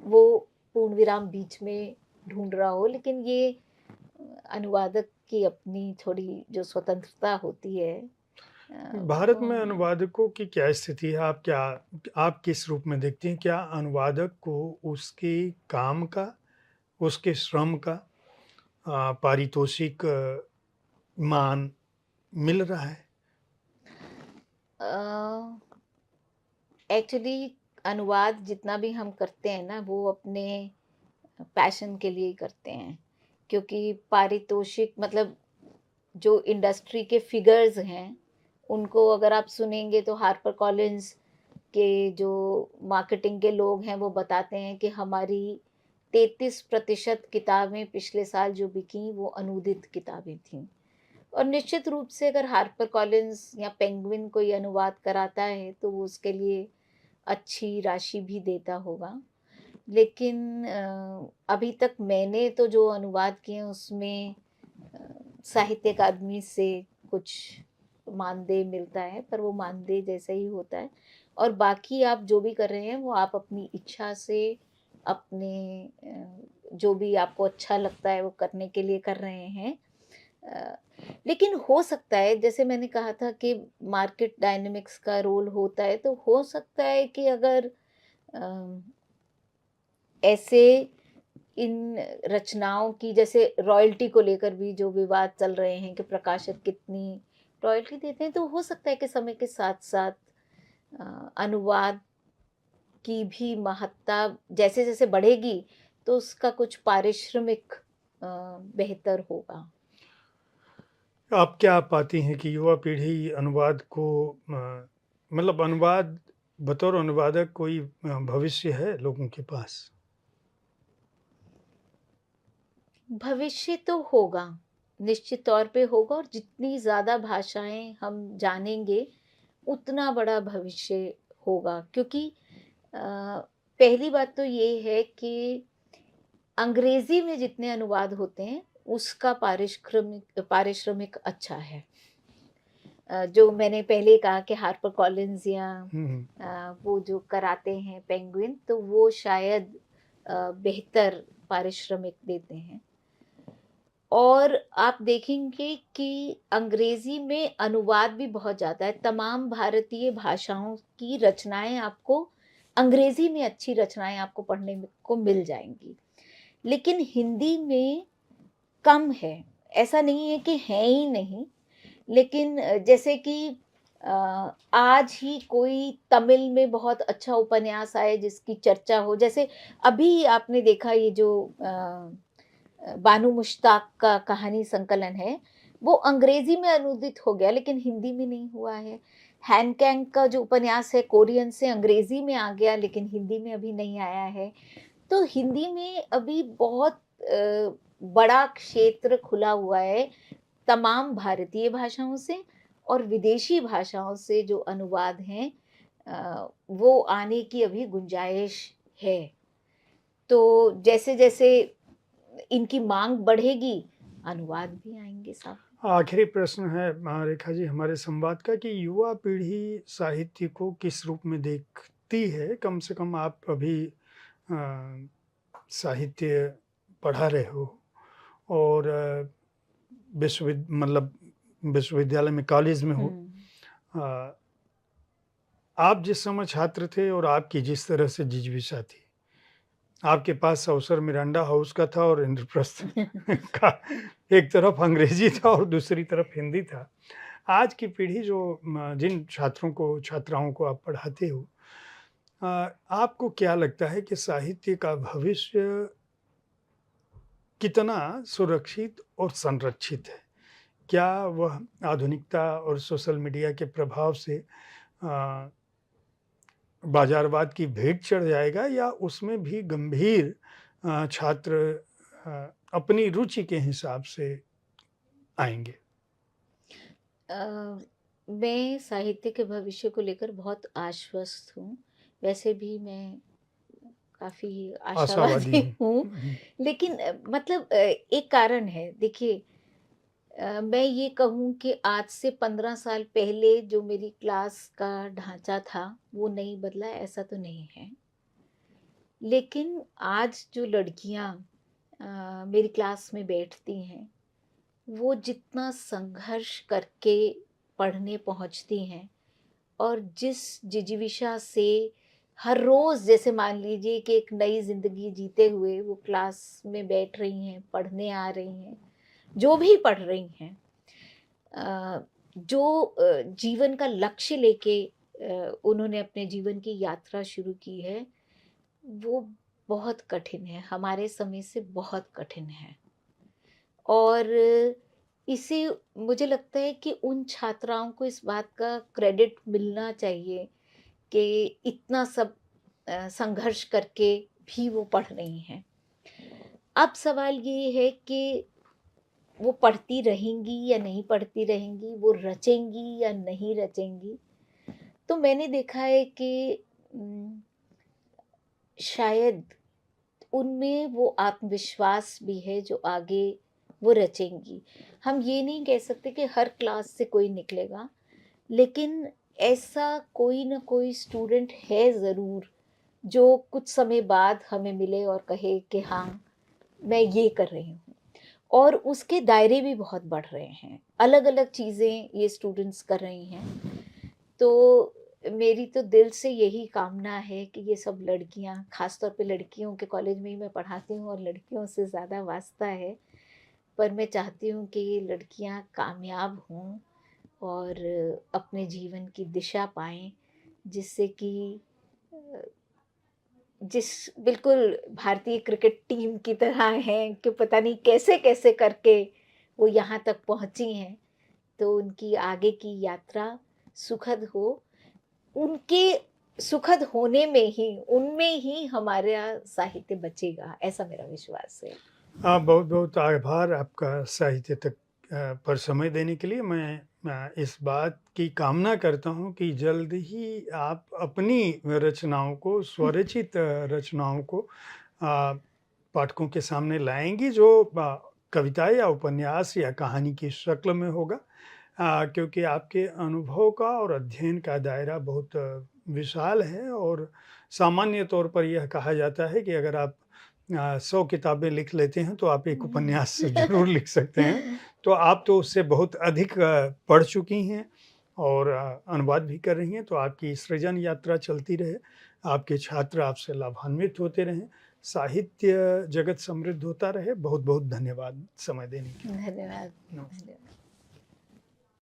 Speaker 1: वो पूर्ण विराम बीच में ढूंढ रहा हो। लेकिन ये अनुवादक की अपनी थोड़ी जो स्वतंत्रता होती है,
Speaker 2: भारत
Speaker 1: वो
Speaker 2: में अनुवादकों की क्या स्थिति है? आप किस रूप में देखती हैं? क्या अनुवादक को उसके काम का, उसके श्रम का पारितोषिक मान मिल रहा है?
Speaker 1: एक्चुअली अनुवाद जितना भी हम करते हैं ना, वो अपने पैशन के लिए ही करते हैं, क्योंकि पारितोषिक मतलब जो इंडस्ट्री के फिगर्स हैं, उनको अगर आप सुनेंगे तो हार्पर कॉलिंस के जो मार्केटिंग के लोग हैं वो बताते हैं कि हमारी 33% किताबें पिछले साल जो बिकी वो अनूदित किताबें थीं। और निश्चित रूप से अगर हार्पर कॉलिंस या पेंगुइन कोई अनुवाद कराता है तो वो उसके लिए अच्छी राशि भी देता होगा। लेकिन अभी तक मैंने तो जो अनुवाद किए हैं उसमें अ, साहित्य अकादमी से कुछ मानदेय मिलता है, पर वो मानदेय जैसा ही होता है। और बाकी आप जो भी कर रहे हैं वो आप अपनी इच्छा से अपने जो भी आपको अच्छा लगता है वो करने के लिए कर रहे हैं। अ, लेकिन हो सकता है, जैसे मैंने कहा था कि मार्केट डायनामिक्स का रोल होता है, तो हो सकता है कि अगर अ, ऐसे इन रचनाओं की, जैसे रॉयल्टी को लेकर भी जो विवाद चल रहे हैं कि प्रकाशक कितनी रॉयल्टी देते हैं, तो हो सकता है कि समय के साथ साथ अनुवाद की भी महत्ता जैसे जैसे बढ़ेगी तो उसका कुछ पारिश्रमिक बेहतर होगा।
Speaker 2: आप क्या पाती हैं कि युवा पीढ़ी अनुवाद को मतलब अनुवाद बतौर अनुवादक कोई भविष्य है लोगों के पास?
Speaker 1: भविष्य तो होगा, निश्चित तौर पे होगा, और जितनी ज़्यादा भाषाएं हम जानेंगे उतना बड़ा भविष्य होगा। क्योंकि पहली बात तो ये है कि अंग्रेजी में जितने अनुवाद होते हैं उसका पारिश्रमिक पारिश्रमिक अच्छा है। जो मैंने पहले कहा कि हार्पर कॉलिंस या
Speaker 2: हम्म।
Speaker 1: वो जो कराते हैं पेंगुइन, तो वो शायद बेहतर पारिश्रमिक देते हैं। और आप देखेंगे कि अंग्रेजी में अनुवाद भी बहुत ज़्यादा है। तमाम भारतीय भाषाओं की रचनाएं आपको अंग्रेजी में, अच्छी रचनाएं आपको पढ़ने को मिल जाएंगी। लेकिन हिंदी में कम है, ऐसा नहीं है कि है ही नहीं, लेकिन जैसे कि आज ही कोई तमिल में बहुत अच्छा उपन्यास आए जिसकी चर्चा हो, जैसे अभी आपने देखा ये जो बानू मुश्ताक का कहानी संकलन है, वो अंग्रेजी में अनुदित हो गया लेकिन हिंदी में नहीं हुआ है। हैन कैंग का जो उपन्यास है कोरियन से अंग्रेजी में आ गया लेकिन हिंदी में अभी नहीं आया है। तो हिंदी में अभी बहुत बड़ा क्षेत्र खुला हुआ है तमाम भारतीय भाषाओं से और विदेशी भाषाओं से जो अनुवाद हैं, वो आने की अभी गुंजाइश है। तो जैसे-जैसे इनकी माँग बढ़ेगी, अनुवाद भी आएँगे साथ में।
Speaker 2: आखिरी प्रश्न है रेखा जी हमारे संवाद का कि युवा पीढ़ी साहित्य को किस रूप में देखती है? कम से कम आप अभी साहित्य पढ़ा रहे हो और मतलब विश्वविद्यालय में, कॉलेज में हो। अ, आप जिस समय छात्र थे और आपकी जिस तरह से जिज्ञासा थी, आपके पास अवसर मिरांडा हाउस का था और इंद्रप्रस्थ का एक तरफ अंग्रेजी था और दूसरी तरफ हिंदी था। आज की पीढ़ी जो जिन छात्रों को, छात्राओं को आप पढ़ाते हो, आपको क्या लगता है कि साहित्य का भविष्य कितना सुरक्षित और संरक्षित है? क्या वह आधुनिकता और सोशल मीडिया के प्रभाव से बाजारवाद की भेंट चढ़ जाएगा या उसमें भी गंभीर छात्र अपनी रुचि के हिसाब से आएंगे?
Speaker 1: मैं साहित्य के भविष्य को लेकर बहुत आश्वस्त हूँ। वैसे भी मैं काफ़ी
Speaker 2: आशावादी
Speaker 1: आशावादी
Speaker 2: हैं।
Speaker 1: हूँ, लेकिन मतलब एक कारण है। देखिए, मैं ये कहूँ कि आज से 15 साल पहले जो मेरी क्लास का ढाँचा था, वो नहीं बदला, ऐसा तो नहीं है। लेकिन आज जो लड़कियाँ मेरी क्लास में बैठती हैं, वो जितना संघर्ष करके पढ़ने पहुँचती हैं और जिस जिजीविषा से हर रोज़, जैसे मान लीजिए कि एक नई ज़िंदगी जीते हुए वो क्लास में बैठ रही हैं, पढ़ने आ रही हैं, जो भी पढ़ रही हैं, जो जीवन का लक्ष्य लेके उन्होंने अपने जीवन की यात्रा शुरू की है, वो बहुत कठिन है, हमारे समय से बहुत कठिन है। और इसे मुझे लगता है कि उन छात्राओं को इस बात का क्रेडिट मिलना चाहिए कि इतना सब संघर्ष करके भी वो पढ़ रही हैं। अब सवाल ये है कि वो पढ़ती रहेंगी या नहीं पढ़ती रहेंगी, वो रचेंगी या नहीं रचेंगी। तो मैंने देखा है कि शायद उनमें वो आत्मविश्वास भी है जो आगे वो रचेंगी। हम ये नहीं कह सकते कि हर क्लास से कोई निकलेगा, लेकिन ऐसा कोई ना कोई स्टूडेंट है ज़रूर जो कुछ समय बाद हमें मिले और कहे कि हाँ, मैं ये कर रही हूँ। और उसके दायरे भी बहुत बढ़ रहे हैं, अलग-अलग चीज़ें ये स्टूडेंट्स कर रही हैं। तो मेरी तो दिल से यही कामना है कि ये सब लड़कियां, खास तौर पे लड़कियों के कॉलेज में ही मैं पढ़ाती हूँ और लड़कियों से ज़्यादा वास्ता है, पर मैं चाहती हूँ कि ये लड़कियां कामयाब हों और अपने जीवन की दिशा पाएं, जिससे कि जिस बिल्कुल भारतीय क्रिकेट टीम की तरह हैं कि पता नहीं कैसे-कैसे करके वो यहाँ तक पहुँची हैं, तो उनकी आगे की यात्रा सुखद हो। उनके सुखद होने में ही, उनमें ही हमारा साहित्य बचेगा, ऐसा मेरा विश्वास है।
Speaker 2: बहुत-बहुत आभार आपका साहित्य तक पर समय देने के लिए। मैं इस बात की कामना करता हूँ कि जल्द ही आप अपनी रचनाओं को, स्वरचित रचनाओं को पाठकों के सामने लाएँगी, जो कविता या उपन्यास या कहानी की शक्ल में होगा। क्योंकि आपके अनुभव का और अध्ययन का दायरा बहुत विशाल है और सामान्य तौर पर यह कहा जाता है कि अगर आप 100 किताबें लिख लेते हैं तो आप एक उपन्यास ज़रूर लिख सकते हैं। तो आप तो उससे बहुत अधिक पढ़ चुकी हैं और अनुवाद भी कर रही हैं, तो आपकी सृजन यात्रा चलती रहे, आपके छात्र आपसे लाभान्वित होते रहें, साहित्य जगत समृद्ध होता रहे। बहुत-बहुत धन्यवाद समय देने के लिए।
Speaker 1: धन्यवाद,
Speaker 2: नमस्ते।
Speaker 1: धन्यवाद।